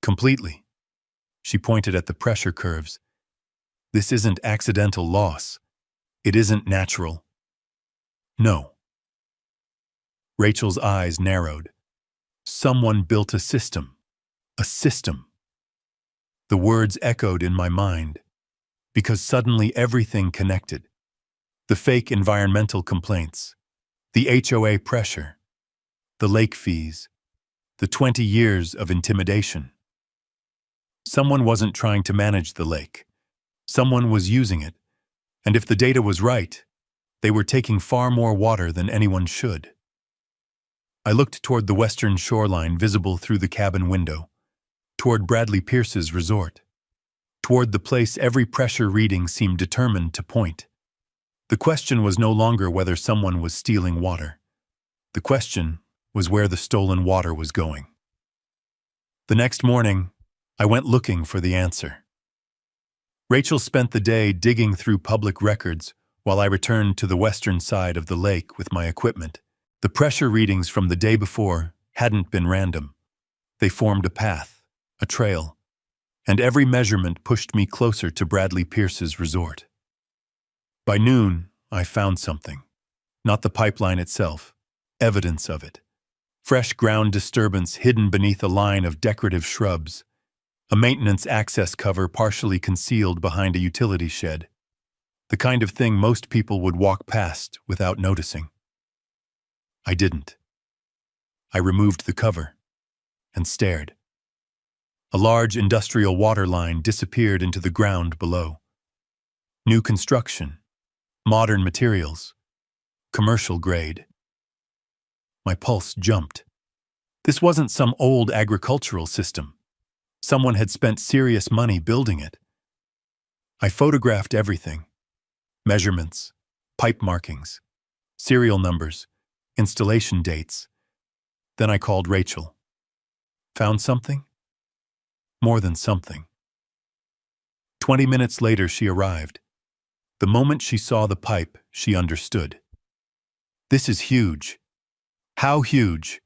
Completely. She pointed at the pressure curves. This isn't accidental loss. It isn't natural. No. Rachel's eyes narrowed. Someone built a system. A system. The words echoed in my mind, because suddenly everything connected. The fake environmental complaints, the HOA pressure, the lake fees, the 20 years of intimidation. Someone wasn't trying to manage the lake. Someone was using it, and if the data was right, they were taking far more water than anyone should. I looked toward the western shoreline visible through the cabin window, toward Bradley Pierce's resort, toward the place every pressure reading seemed determined to point. The question was no longer whether someone was stealing water. The question was where the stolen water was going. The next morning, I went looking for the answer. Rachel spent the day digging through public records while I returned to the western side of the lake with my equipment. The pressure readings from the day before hadn't been random. They formed a path, a trail, and every measurement pushed me closer to Bradley Pierce's resort. By noon, I found something. Not the pipeline itself, evidence of it. Fresh ground disturbance hidden beneath a line of decorative shrubs. A maintenance access cover partially concealed behind a utility shed. The kind of thing most people would walk past without noticing. I didn't. I removed the cover and stared. A large industrial water line disappeared into the ground below. New construction, modern materials, commercial grade. My pulse jumped. This wasn't some old agricultural system. Someone had spent serious money building it. I photographed everything. Measurements, pipe markings, serial numbers, installation dates. Then I called Rachel. Found something? More than something. 20 minutes later, she arrived. The moment she saw the pipe, she understood. This is huge. How huge?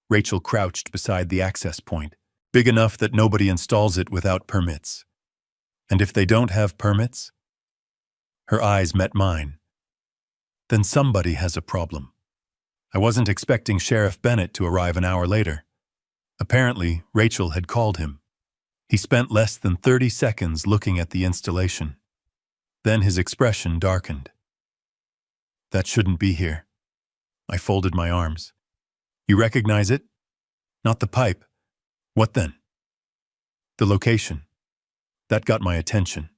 Rachel crouched beside the access point, big enough that nobody installs it without permits. And if they don't have permits? Her eyes met mine. Then somebody has a problem. I wasn't expecting Sheriff Bennett to arrive an hour later. Apparently, Rachel had called him. He spent less than 30 seconds looking at the installation. Then his expression darkened. That shouldn't be here. I folded my arms. You recognize it? Not the pipe. What then? The location. That got my attention.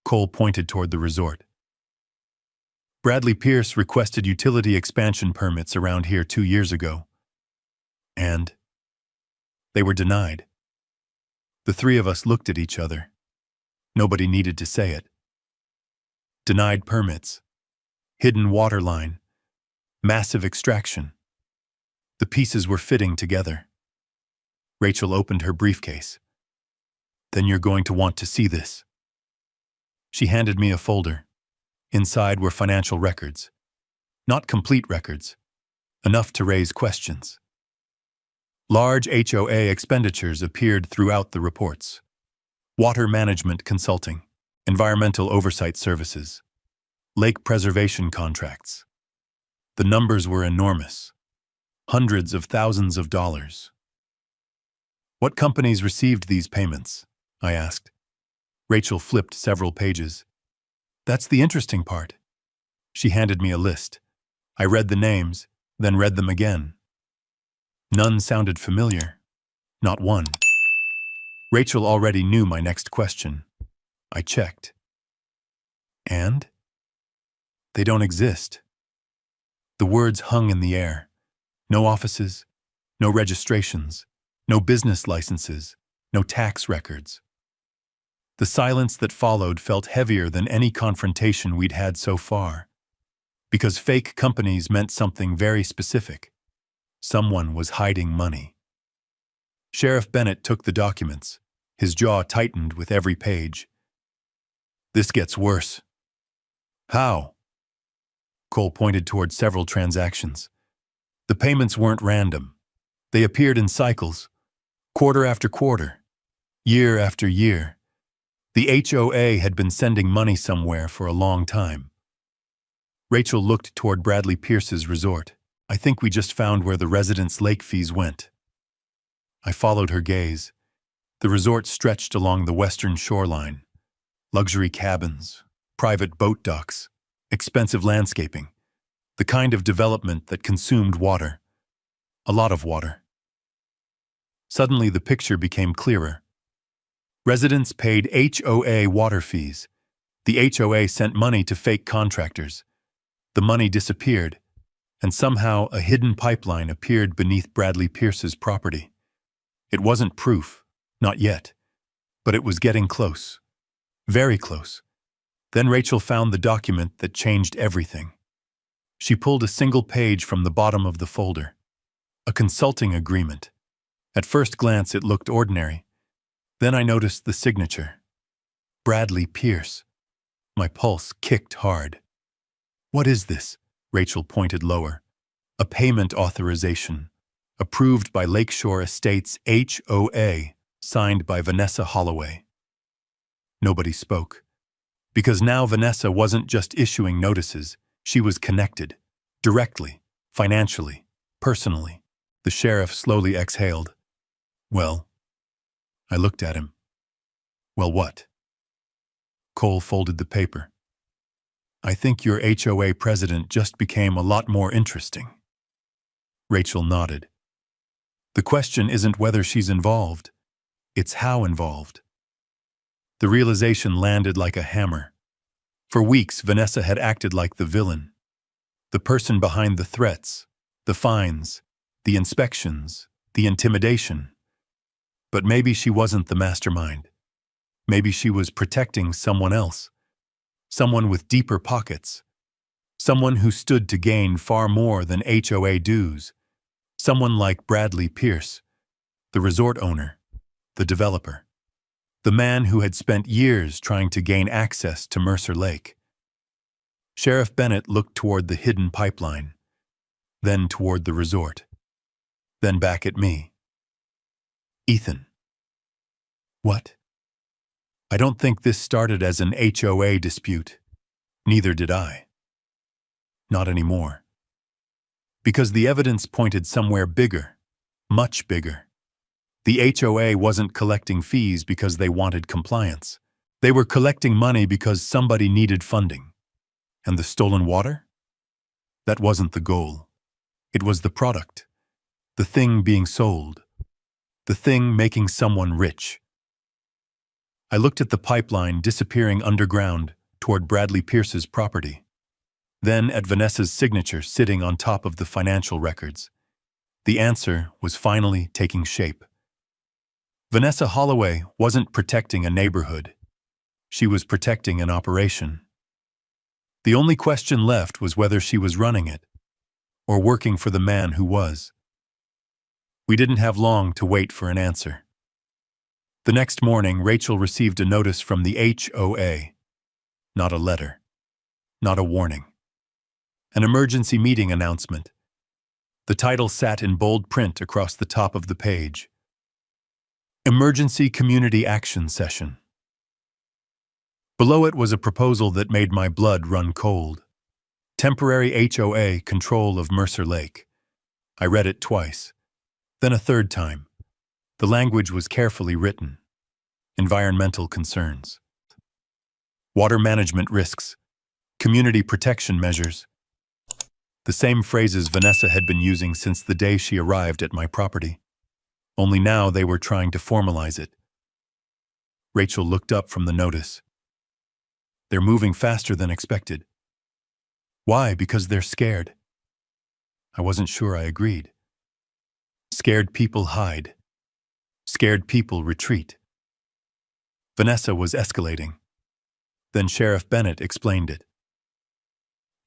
Cole pointed toward the resort. Bradley Pierce requested utility expansion permits around here 2 years ago. And they were denied. The three of us looked at each other. Nobody needed to say it. Denied permits. Hidden water line. Massive extraction. The pieces were fitting together. Rachel opened her briefcase. Then you're going to want to see this. She handed me a folder. Inside were financial records. Not complete records. Enough to raise questions. Large HOA expenditures appeared throughout the reports. Water management consulting, environmental oversight services, lake preservation contracts. The numbers were enormous. Hundreds of thousands of dollars. What companies received these payments? I asked. Rachel flipped several pages. That's the interesting part. She handed me a list. I read the names, then read them again. None sounded familiar. Not one. Rachel already knew my next question. I checked. And? They don't exist. The words hung in the air. No offices, no registrations, no business licenses, no tax records. The silence that followed felt heavier than any confrontation we'd had so far. Because fake companies meant something very specific. Someone was hiding money. Sheriff Bennett took the documents. His jaw tightened with every page. This gets worse. How? Cole pointed toward several transactions. The payments weren't random. They appeared in cycles, quarter after quarter, year after year. The HOA had been sending money somewhere for a long time. Rachel looked toward Bradley Pierce's resort. I think we just found where the residents' lake fees went. I followed her gaze. The resort stretched along the western shoreline. Luxury cabins, private boat docks, expensive landscaping. The kind of development that consumed water. A lot of water. Suddenly the picture became clearer. Residents paid HOA water fees. The HOA sent money to fake contractors. The money disappeared, and somehow a hidden pipeline appeared beneath Bradley Pierce's property. It wasn't proof, not yet, but it was getting close. Very close. Then Rachel found the document that changed everything. She pulled a single page from the bottom of the folder. A consulting agreement. At first glance it looked ordinary. Then I noticed the signature. Bradley Pierce. My pulse kicked hard. What is this? Rachel pointed lower. A payment authorization. Approved by Lakeshore Estates HOA, signed by Vanessa Holloway. Nobody spoke. Because now Vanessa wasn't just issuing notices, she was connected. Directly, financially, personally. The sheriff slowly exhaled. Well, I looked at him. Well, what? Cole folded the paper. I think your HOA president just became a lot more interesting. Rachel nodded. The question isn't whether she's involved. It's how involved. The realization landed like a hammer. For weeks, Vanessa had acted like the villain. The person behind the threats, the fines, the inspections, the intimidation. But maybe she wasn't the mastermind. Maybe she was protecting someone else. Someone with deeper pockets. Someone who stood to gain far more than HOA dues. Someone like Bradley Pierce, the resort owner, the developer. The man who had spent years trying to gain access to Mercer Lake. Sheriff Bennett looked toward the hidden pipeline, then toward the resort, then back at me. Ethan. What? I don't think this started as an HOA dispute. Neither did I. Not anymore. Because the evidence pointed somewhere bigger, much bigger. The HOA wasn't collecting fees because they wanted compliance. They were collecting money because somebody needed funding. And the stolen water? That wasn't the goal. It was the product. The thing being sold. The thing making someone rich. I looked at the pipeline disappearing underground toward Bradley Pierce's property. Then at Vanessa's signature sitting on top of the financial records. The answer was finally taking shape. Vanessa Holloway wasn't protecting a neighborhood. She was protecting an operation. The only question left was whether she was running it, or working for the man who was. We didn't have long to wait for an answer. The next morning, Rachel received a notice from the HOA. Not a letter. Not a warning. An emergency meeting announcement. The title sat in bold print across the top of the page. Emergency Community Action Session. Below it was a proposal that made my blood run cold. Temporary HOA control of Mercer Lake. I read it twice, then a third time. The language was carefully written. environmental concerns, water management risks, community protection measures. The same phrases Vanessa had been using since the day she arrived at my property. Only now they were trying to formalize it. Rachel looked up from the notice. They're moving faster than expected. Why? Because they're scared. I wasn't sure I agreed. Scared people hide. Scared people retreat. Vanessa was escalating. Then Sheriff Bennett explained it.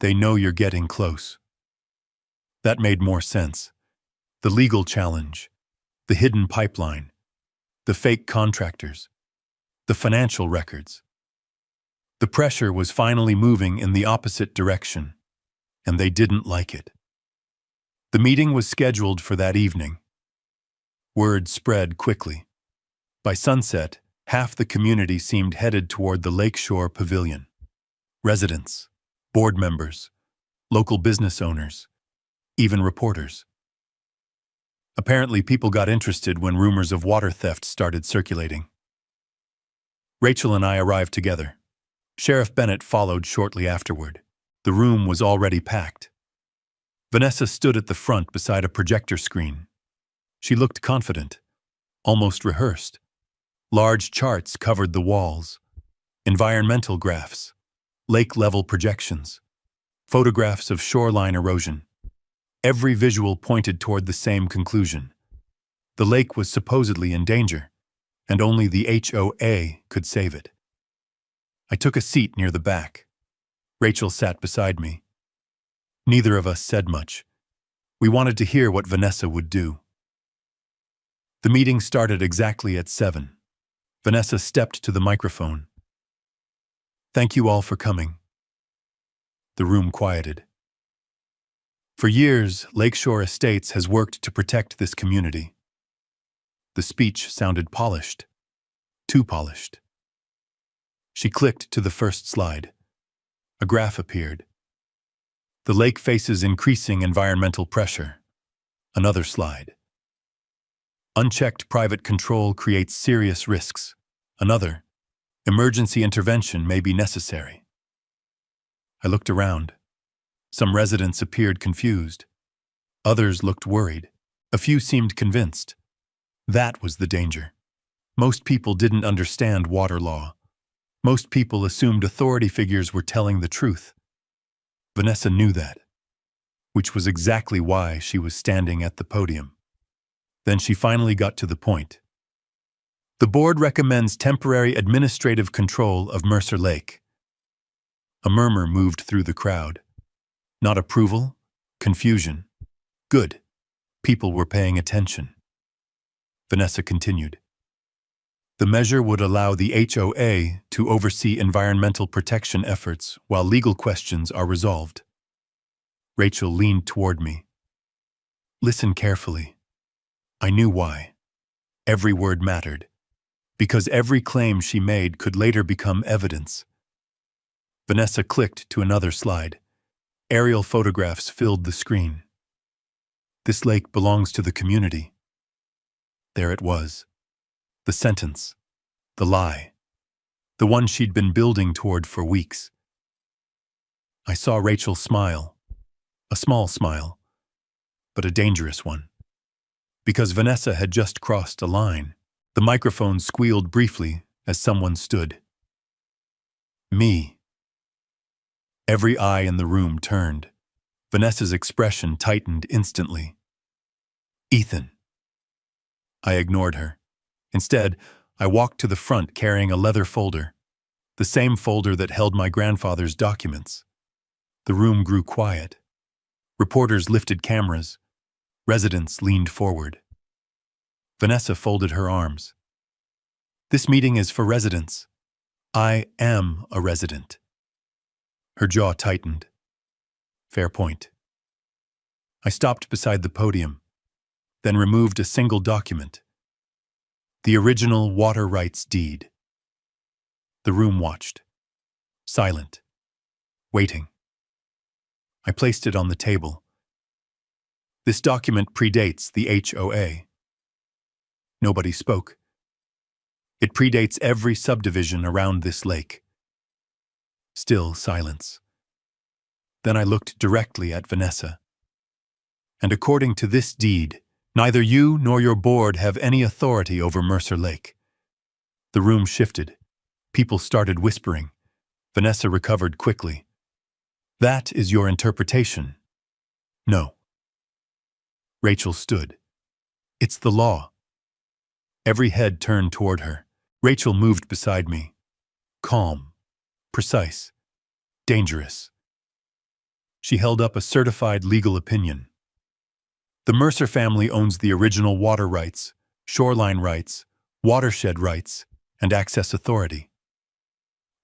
They know you're getting close. That made more sense. The legal challenge, the hidden pipeline, the fake contractors, the financial records. The pressure was finally moving in the opposite direction, and they didn't like it. The meeting was scheduled for that evening. Word spread quickly. By sunset, half the community seemed headed toward the Lakeshore Pavilion. Residents, board members, local business owners, even reporters. Apparently, people got interested when rumors of water theft started circulating. Rachel and I arrived together. Sheriff Bennett followed shortly afterward. The room was already packed. Vanessa stood at the front beside a projector screen. She looked confident, almost rehearsed. Large charts covered the walls, environmental graphs, lake-level projections, photographs of shoreline erosion. Every visual pointed toward the same conclusion. The lake was supposedly in danger, and only the HOA could save it. I took a seat near the back. Rachel sat beside me. Neither of us said much. We wanted to hear what Vanessa would do. The meeting started exactly at 7. Vanessa stepped to the microphone. Thank you all for coming. The room quieted. For years, Lakeshore Estates has worked to protect this community. The speech sounded polished, too polished. She clicked to the first slide. A graph appeared. The lake faces increasing environmental pressure. Another slide. Unchecked private control creates serious risks. Another. Emergency intervention may be necessary. I looked around. Some residents appeared confused. Others looked worried. A few seemed convinced. That was the danger. Most people didn't understand water law. Most people assumed authority figures were telling the truth. Vanessa knew that, which was exactly why she was standing at the podium. Then she finally got to the point. The board recommends temporary administrative control of Mercer Lake. A murmur moved through the crowd. Not approval, confusion. Good. People were paying attention. Vanessa continued. The measure would allow the HOA to oversee environmental protection efforts while legal questions are resolved. Rachel leaned toward me. Listen carefully. I knew why. Every word mattered, because every claim she made could later become evidence. Vanessa clicked to another slide. Aerial photographs filled the screen. This lake belongs to the community. There it was. The sentence. The lie. The one she'd been building toward for weeks. I saw Rachel smile. A small smile, but a dangerous one. Because Vanessa had just crossed a line. The microphone squealed briefly as someone stood. Me. Every eye in the room turned. Vanessa's expression tightened instantly. Ethan. I ignored her. Instead, I walked to the front carrying a leather folder, the same folder that held my grandfather's documents. The room grew quiet. Reporters lifted cameras. Residents leaned forward. Vanessa folded her arms. This meeting is for residents. I am a resident. Her jaw tightened. Fair point. I stopped beside the podium, then removed a single document. The original water rights deed. The room watched. Silent. Waiting. I placed it on the table. This document predates the HOA. Nobody spoke. It predates every subdivision around this lake. Still silence. Then I looked directly at Vanessa. And according to this deed, neither you nor your board have any authority over Mercer Lake. The room shifted. People started whispering. Vanessa recovered quickly. That is your interpretation. No. Rachel stood. It's the law. Every head turned toward her. Rachel moved beside me. Calm, precise, dangerous. She held up a certified legal opinion. The Mercer family owns the original water rights, shoreline rights, watershed rights, and access authority.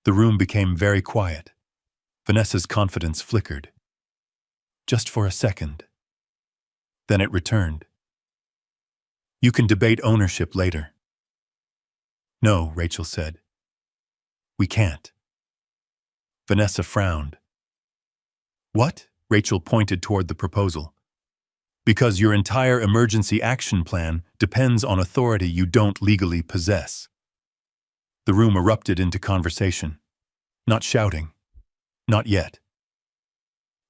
The room became very quiet. Vanessa's confidence flickered. Just for a second. Then it returned. You can debate ownership later. No, Rachel said. We can't. Vanessa frowned. What? Rachel pointed toward the proposal. Because your entire emergency action plan depends on authority you don't legally possess. The room erupted into conversation. Not shouting. Not yet.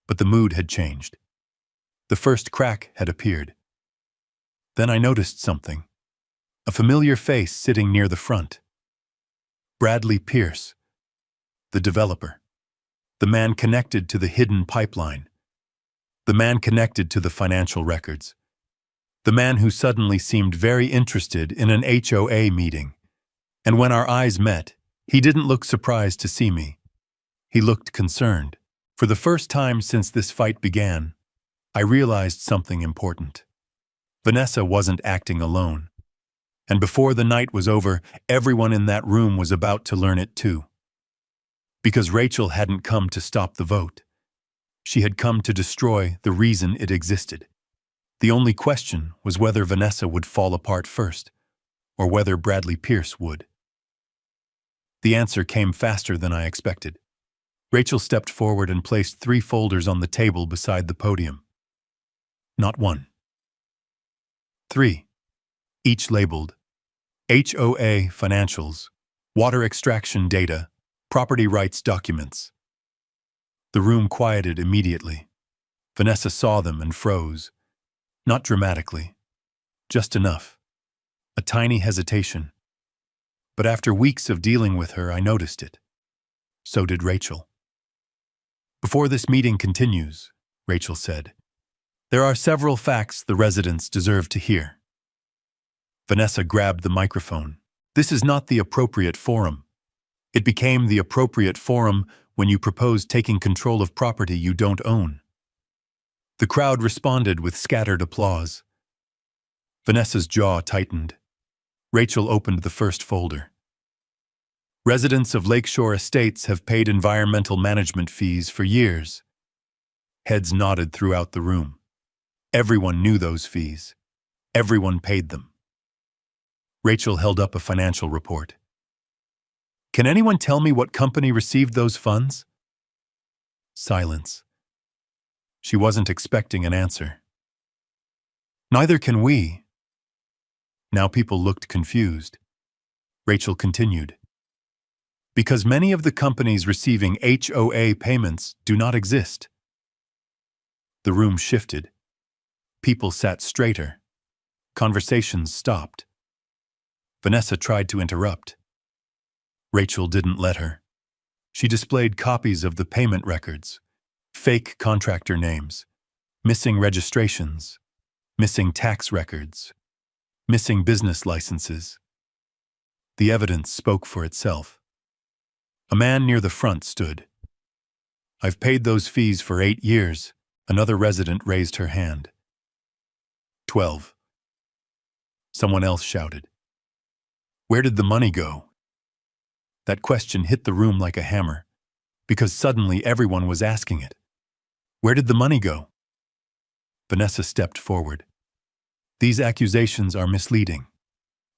But the mood had changed. The first crack had appeared. Then I noticed something. A familiar face sitting near the front. Bradley Pierce, the developer. The man connected to the hidden pipeline. The man connected to the financial records. The man who suddenly seemed very interested in an HOA meeting. And when our eyes met, he didn't look surprised to see me. He looked concerned. For the first time since this fight began, I realized something important. Vanessa wasn't acting alone. And before the night was over, everyone in that room was about to learn it too. Because Rachel hadn't come to stop the vote. She had come to destroy the reason it existed. The only question was whether Vanessa would fall apart first, or whether Bradley Pierce would. The answer came faster than I expected. Rachel stepped forward and placed 3 folders on the table beside the podium. Not 1. 3. Each labeled HOA financials, water extraction data, property rights documents. The room quieted immediately. Vanessa saw them and froze. Not dramatically. Just enough. A tiny hesitation. But after weeks of dealing with her, I noticed it. So did Rachel. Before this meeting continues, Rachel said, there are several facts the residents deserve to hear. Vanessa grabbed the microphone. This is not the appropriate forum. It became the appropriate forum when you proposed taking control of property you don't own. The crowd responded with scattered applause. Vanessa's jaw tightened. Rachel opened the first folder. Residents of Lakeshore Estates have paid environmental management fees for years. Heads nodded throughout the room. Everyone knew those fees. Everyone paid them. Rachel held up a financial report. Can anyone tell me what company received those funds? Silence. She wasn't expecting an answer. Neither can we. Now people looked confused. Rachel continued. Because many of the companies receiving HOA payments do not exist. The room shifted. People sat straighter. Conversations stopped. Vanessa tried to interrupt. Rachel didn't let her. She displayed copies of the payment records, fake contractor names, missing registrations, missing tax records, missing business licenses. The evidence spoke for itself. A man near the front stood. I've paid those fees for 8 years. Another resident raised her hand. 12. Someone else shouted. Where did the money go? That question hit the room like a hammer, because suddenly everyone was asking it. Where did the money go? Vanessa stepped forward. These accusations are misleading.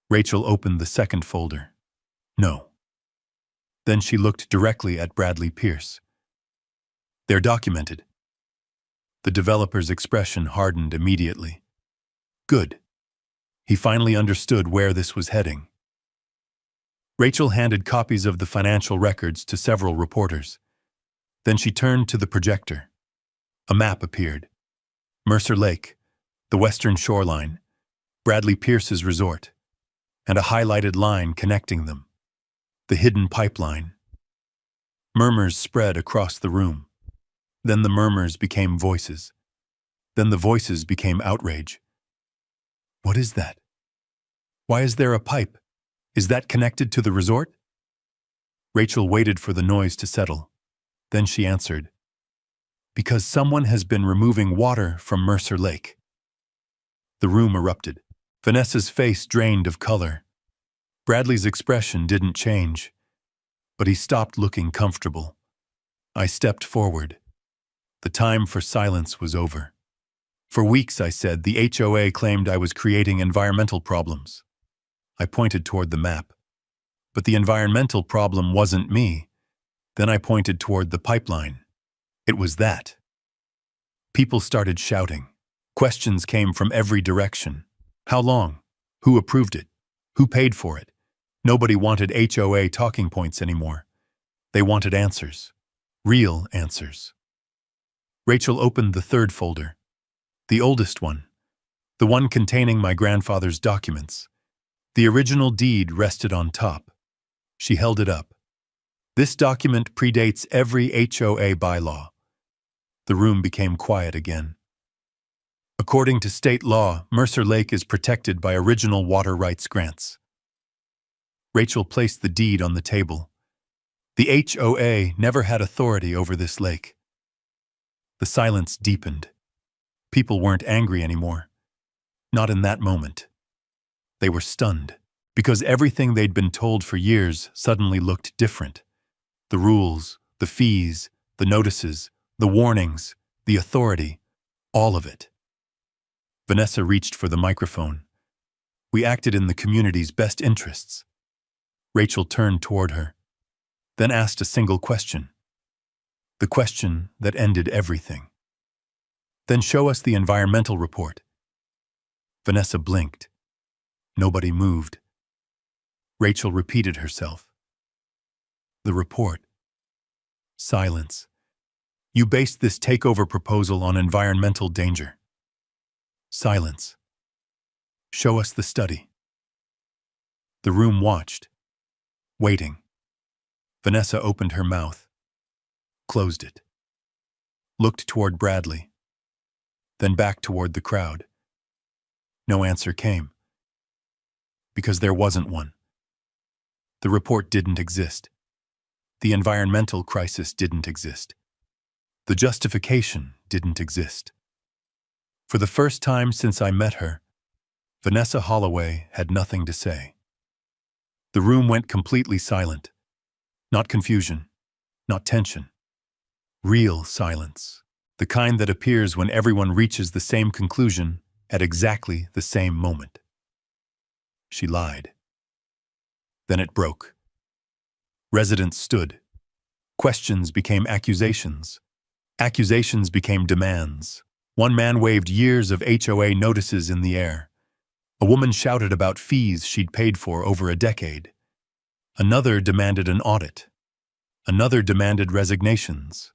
Rachel opened the second folder. No. Then she looked directly at Bradley Pierce. They're documented. The developer's expression hardened immediately. Good. He finally understood where this was heading. Rachel handed copies of the financial records to several reporters. Then she turned to the projector. A map appeared. Mercer Lake, the western shoreline, Bradley Pierce's resort, and a highlighted line connecting them. The hidden pipeline. Murmurs spread across the room. Then the murmurs became voices. Then the voices became outrage. What is that? Why is there a pipe? Is that connected to the resort? Rachel waited for the noise to settle. Then she answered, because someone has been removing water from Mercer Lake. The room erupted. Vanessa's face drained of color. Bradley's expression didn't change, but he stopped looking comfortable. I stepped forward. The time for silence was over. For weeks, I said, the HOA claimed I was creating environmental problems. I pointed toward the map. But the environmental problem wasn't me. Then I pointed toward the pipeline. It was that. People started shouting. Questions came from every direction. How long? Who approved it? Who paid for it? Nobody wanted HOA talking points anymore. They wanted answers. Real answers. Rachel opened the third folder. The oldest one. The one containing my grandfather's documents. The original deed rested on top. She held it up. This document predates every HOA bylaw. The room became quiet again. According to state law, Mercer Lake is protected by original water rights grants. Rachel placed the deed on the table. The HOA never had authority over this lake. The silence deepened. People weren't angry anymore. Not in that moment. They were stunned, because everything they'd been told for years suddenly looked different. The rules, the fees, the notices, the warnings, the authority, all of it. Vanessa reached for the microphone. We acted in the community's best interests. Rachel turned toward her, then asked a single question. The question that ended everything. Then show us the environmental report. Vanessa blinked. Nobody moved. Rachel repeated herself. The report. Silence. You based this takeover proposal on environmental danger. Silence. Show us the study. The room watched, waiting. Vanessa opened her mouth, closed it, looked toward Bradley, then back toward the crowd. No answer came, because there wasn't one. The report didn't exist. The environmental crisis didn't exist. The justification didn't exist. For the first time since I met her, Vanessa Holloway had nothing to say. The room went completely silent. Not confusion, not tension. Real silence. The kind that appears when everyone reaches the same conclusion at exactly the same moment. She lied. Then it broke. Residents stood. Questions became accusations. Accusations became demands. One man waved years of HOA notices in the air. A woman shouted about fees she'd paid for over a decade. Another demanded an audit. Another demanded resignations.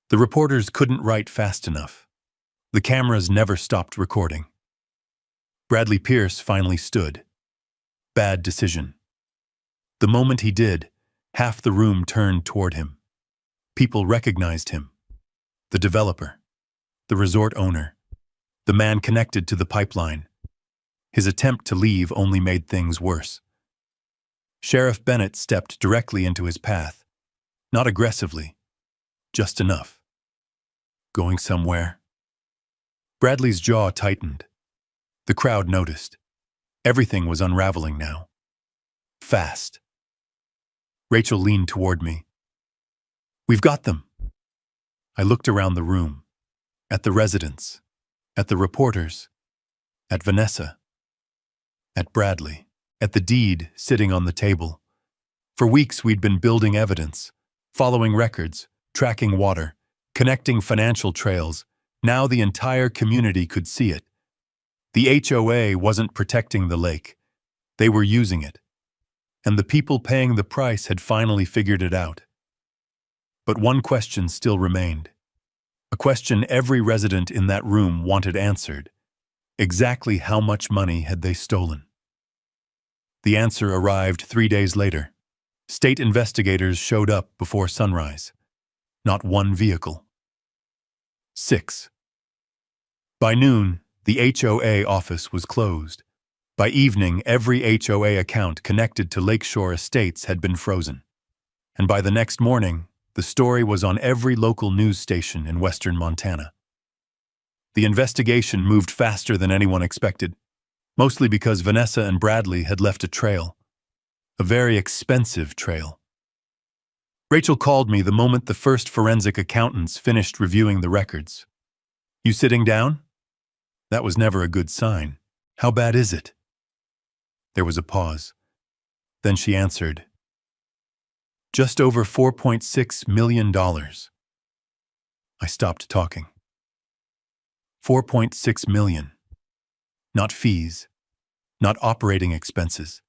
The reporters couldn't write fast enough. The cameras never stopped recording. Bradley Pierce finally stood. Bad decision. The moment he did, half the room turned toward him. People recognized him. The developer. The resort owner. The man connected to the pipeline. His attempt to leave only made things worse. Sheriff Bennett stepped directly into his path. Not aggressively. Just enough. Going somewhere? Bradley's jaw tightened. The crowd noticed. Everything was unraveling now. Fast. Rachel leaned toward me. We've got them. I looked around the room. At the residents. At the reporters. At Vanessa. At Bradley. At the deed sitting on the table. For weeks we'd been building evidence, following records, tracking water, connecting financial trails. Now the entire community could see it. The HOA wasn't protecting the lake. They were using it. and the people paying the price had finally figured it out. But one question still remained. A question every resident in that room wanted answered. Exactly how much money had they stolen? The answer arrived 3 days later. State investigators showed up before sunrise. Not one vehicle. 6. By noon, the HOA office was closed. By evening, every HOA account connected to Lakeshore Estates had been frozen. And by the next morning, the story was on every local news station in western Montana. The investigation moved faster than anyone expected, mostly because Vanessa and Bradley had left a trail. A very expensive trail. Rachel called me the moment the first forensic accountants finished reviewing the records. "You sitting down?" That was never a good sign. "How bad is it?" There was a pause. Then she answered, "Just over $4.6 million. I stopped talking. 4.6 million. Not fees, not operating expenses,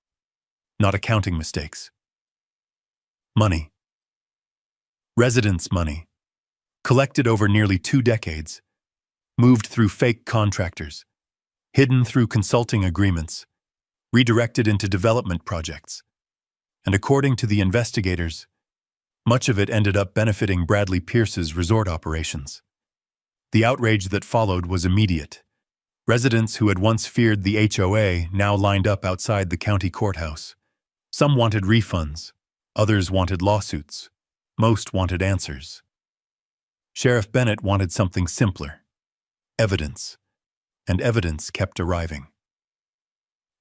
not accounting mistakes. Money. Residents' money. Collected over nearly 2 decades. Moved through fake contractors. Hidden through consulting agreements. Redirected into development projects. And according to the investigators, much of it ended up benefiting Bradley Pierce's resort operations. The outrage that followed was immediate. Residents who had once feared the HOA now lined up outside the county courthouse. Some wanted refunds, others wanted lawsuits, most wanted answers. Sheriff Bennett wanted something simpler: evidence, and evidence kept arriving.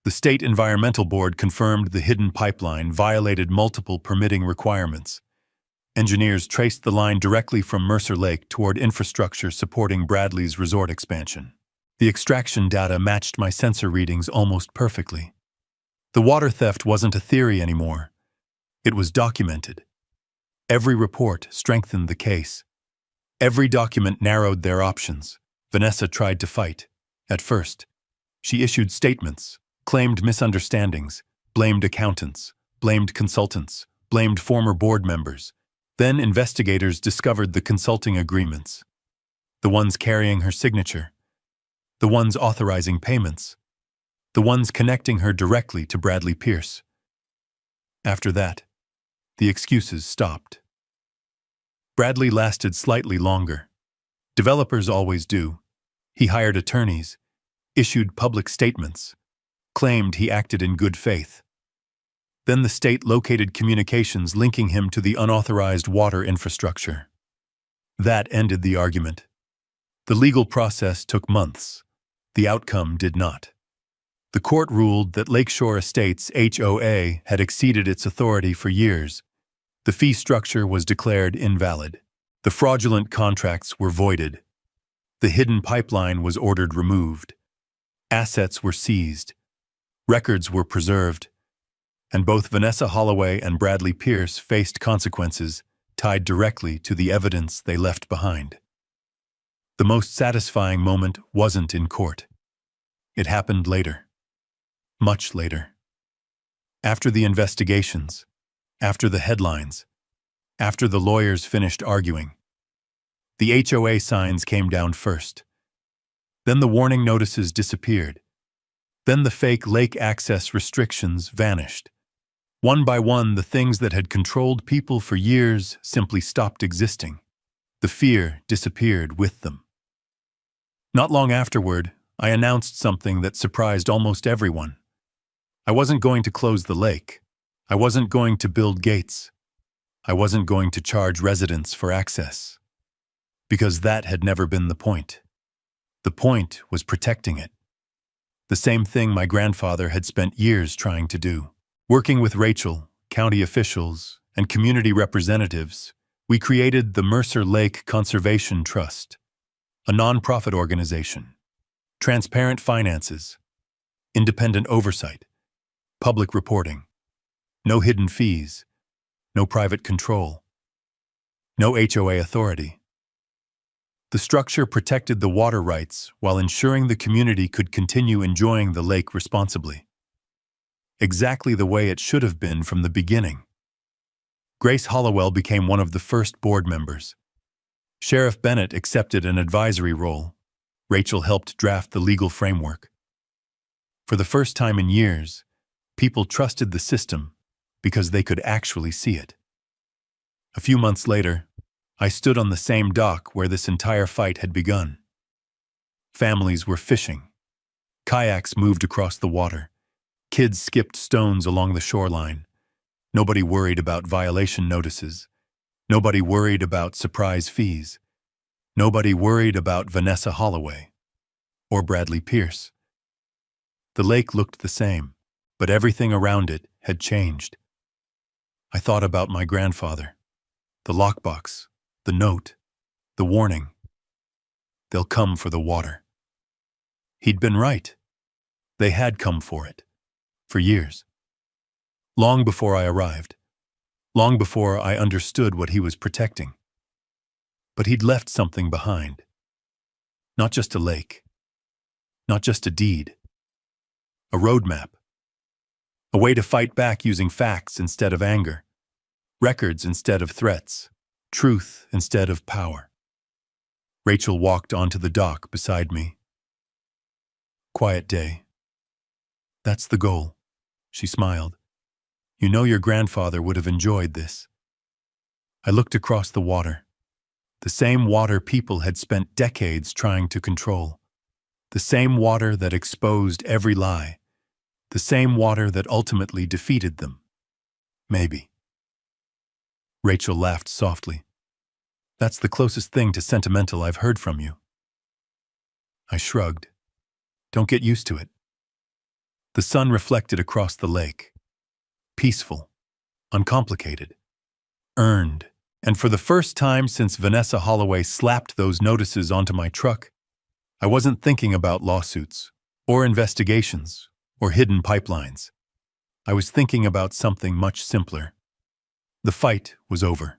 The State Environmental Board confirmed the hidden pipeline violated multiple permitting requirements. Engineers traced the line directly from Mercer Lake toward infrastructure supporting Bradley's resort expansion. The extraction data matched my sensor readings almost perfectly. The water theft wasn't a theory anymore. It was documented. Every report strengthened the case. Every document narrowed their options. Vanessa tried to fight. At first, she issued statements, claimed misunderstandings, blamed accountants, blamed consultants, blamed former board members. Then investigators discovered the consulting agreements, the ones carrying her signature, the ones authorizing payments, the ones connecting her directly to Bradley Pierce. After that, the excuses stopped. Bradley lasted slightly longer. Developers always do. He hired attorneys, issued public statements, claimed he acted in good faith. Then the state located communications linking him to the unauthorized water infrastructure. That ended the argument. The legal process took months. The outcome did not. The court ruled that Lakeshore Estates HOA had exceeded its authority for years. The fee structure was declared invalid. The fraudulent contracts were voided. The hidden pipeline was ordered removed. Assets were seized. Records were preserved. And both Vanessa Holloway and Bradley Pierce faced consequences tied directly to the evidence they left behind. The most satisfying moment wasn't in court. It happened later. Much later. After the investigations, after the headlines, after the lawyers finished arguing. The HOA signs came down first. Then the warning notices disappeared. Then the fake lake access restrictions vanished. One by one, the things that had controlled people for years simply stopped existing. The fear disappeared with them. Not long afterward, I announced something that surprised almost everyone. I wasn't going to close the lake. I wasn't going to build gates. I wasn't going to charge residents for access. Because that had never been the point. The point was protecting it. The same thing my grandfather had spent years trying to do. Working with Rachel, county officials, and community representatives, we created the Mercer Lake Conservation Trust, a nonprofit organization. Transparent finances, independent oversight, public reporting, no hidden fees, no private control, no HOA authority. The structure protected the water rights while ensuring the community could continue enjoying the lake responsibly. exactly the way it should have been from the beginning. Grace Hollowell became one of the first board members. Sheriff Bennett accepted an advisory role. Rachel helped draft the legal framework. For the first time in years, people trusted the system because they could actually see it. A few months later, I stood on the same dock where this entire fight had begun. Families were fishing. Kayaks moved across the water. Kids skipped stones along the shoreline. Nobody worried about violation notices. Nobody worried about surprise fees. Nobody worried about Vanessa Holloway or Bradley Pierce. The lake looked the same, but everything around it had changed. I thought about my grandfather, the lockbox, the note, the warning. They'll come for the water. He'd been right. They had come for it, for years. Long before I arrived, long before I understood what he was protecting. But he'd left something behind. Not just a lake, not just a deed, a roadmap, a way to fight back using facts instead of anger, records instead of threats, truth instead of power. Rachel walked onto the dock beside me. Quiet day. That's the goal, she smiled. You know your grandfather would have enjoyed this. I looked across the water. The same water people had spent decades trying to control. The same water that exposed every lie. The same water that ultimately defeated them. Maybe. Rachel laughed softly. That's the closest thing to sentimental I've heard from you. I shrugged. Don't get used to it. The sun reflected across the lake. Peaceful, uncomplicated, earned, and for the first time since Vanessa Holloway slapped those notices onto my truck, I wasn't thinking about lawsuits, or investigations, or hidden pipelines. I was thinking about something much simpler. The fight was over.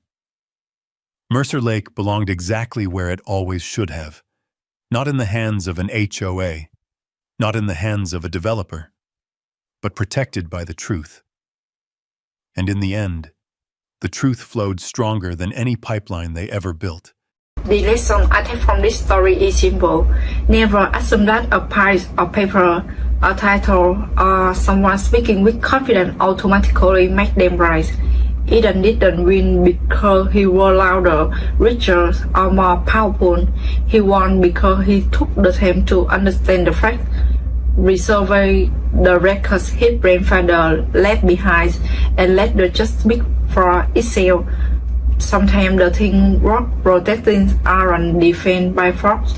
Mercer Lake belonged exactly where it always should have, not in the hands of an HOA, not in the hands of a developer, but protected by the truth. And in the end, the truth flowed stronger than any pipeline they ever built. The lesson I take from this story is simple. Never assume that a piece of paper, a title, or someone speaking with confidence automatically make them right. Eden didn't win because he was louder, richer, or more powerful. He won because he took the time to understand the facts, resurvey the records his grandfather left behind, and let the justice speak for itself. Sometimes the things worth protecting aren't defended by facts.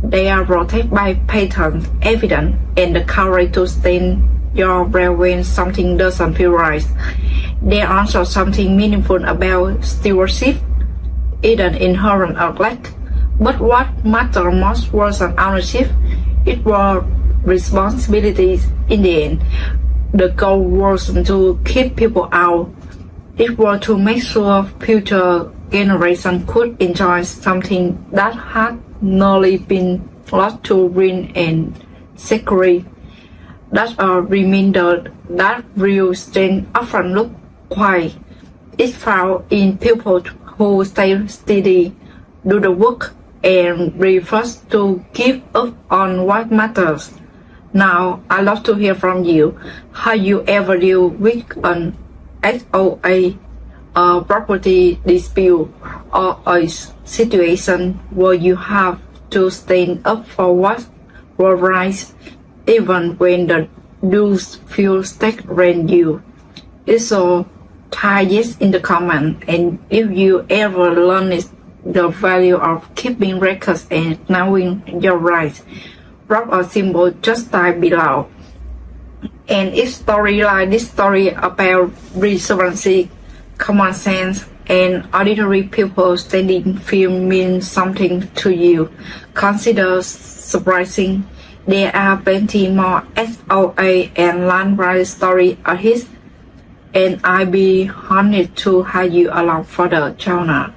They are protected by patterns, evidence, and the courage to stand your ground when something doesn't feel right. There's also something meaningful about stewardship. It isn't inherent or lack, but what matters most wasn't ownership. It was responsibilities. In the end, the goal wasn't to keep people out. It was to make sure future generations could enjoy something that had nearly been lost to ruin and security. That's a reminder that real strength often looks quiet. It's found in people who stay steady, do the work, and refuse to give up on what matters. Now, I'd love to hear from you. How you ever deal with an HOA, a property dispute, or a situation where you have to stand up for what was right, even when the rules feel stuck around you. It's so type yes in the comment, and if you ever learn the value of keeping records and knowing your rights, drop a symbol just type below. And if story like this story about resiliency, common sense, and ordinary people standing firm means something to you, consider subscribing. There are plenty more HOA and land rights stories ahead, and I'll be honored to have you along for the channel.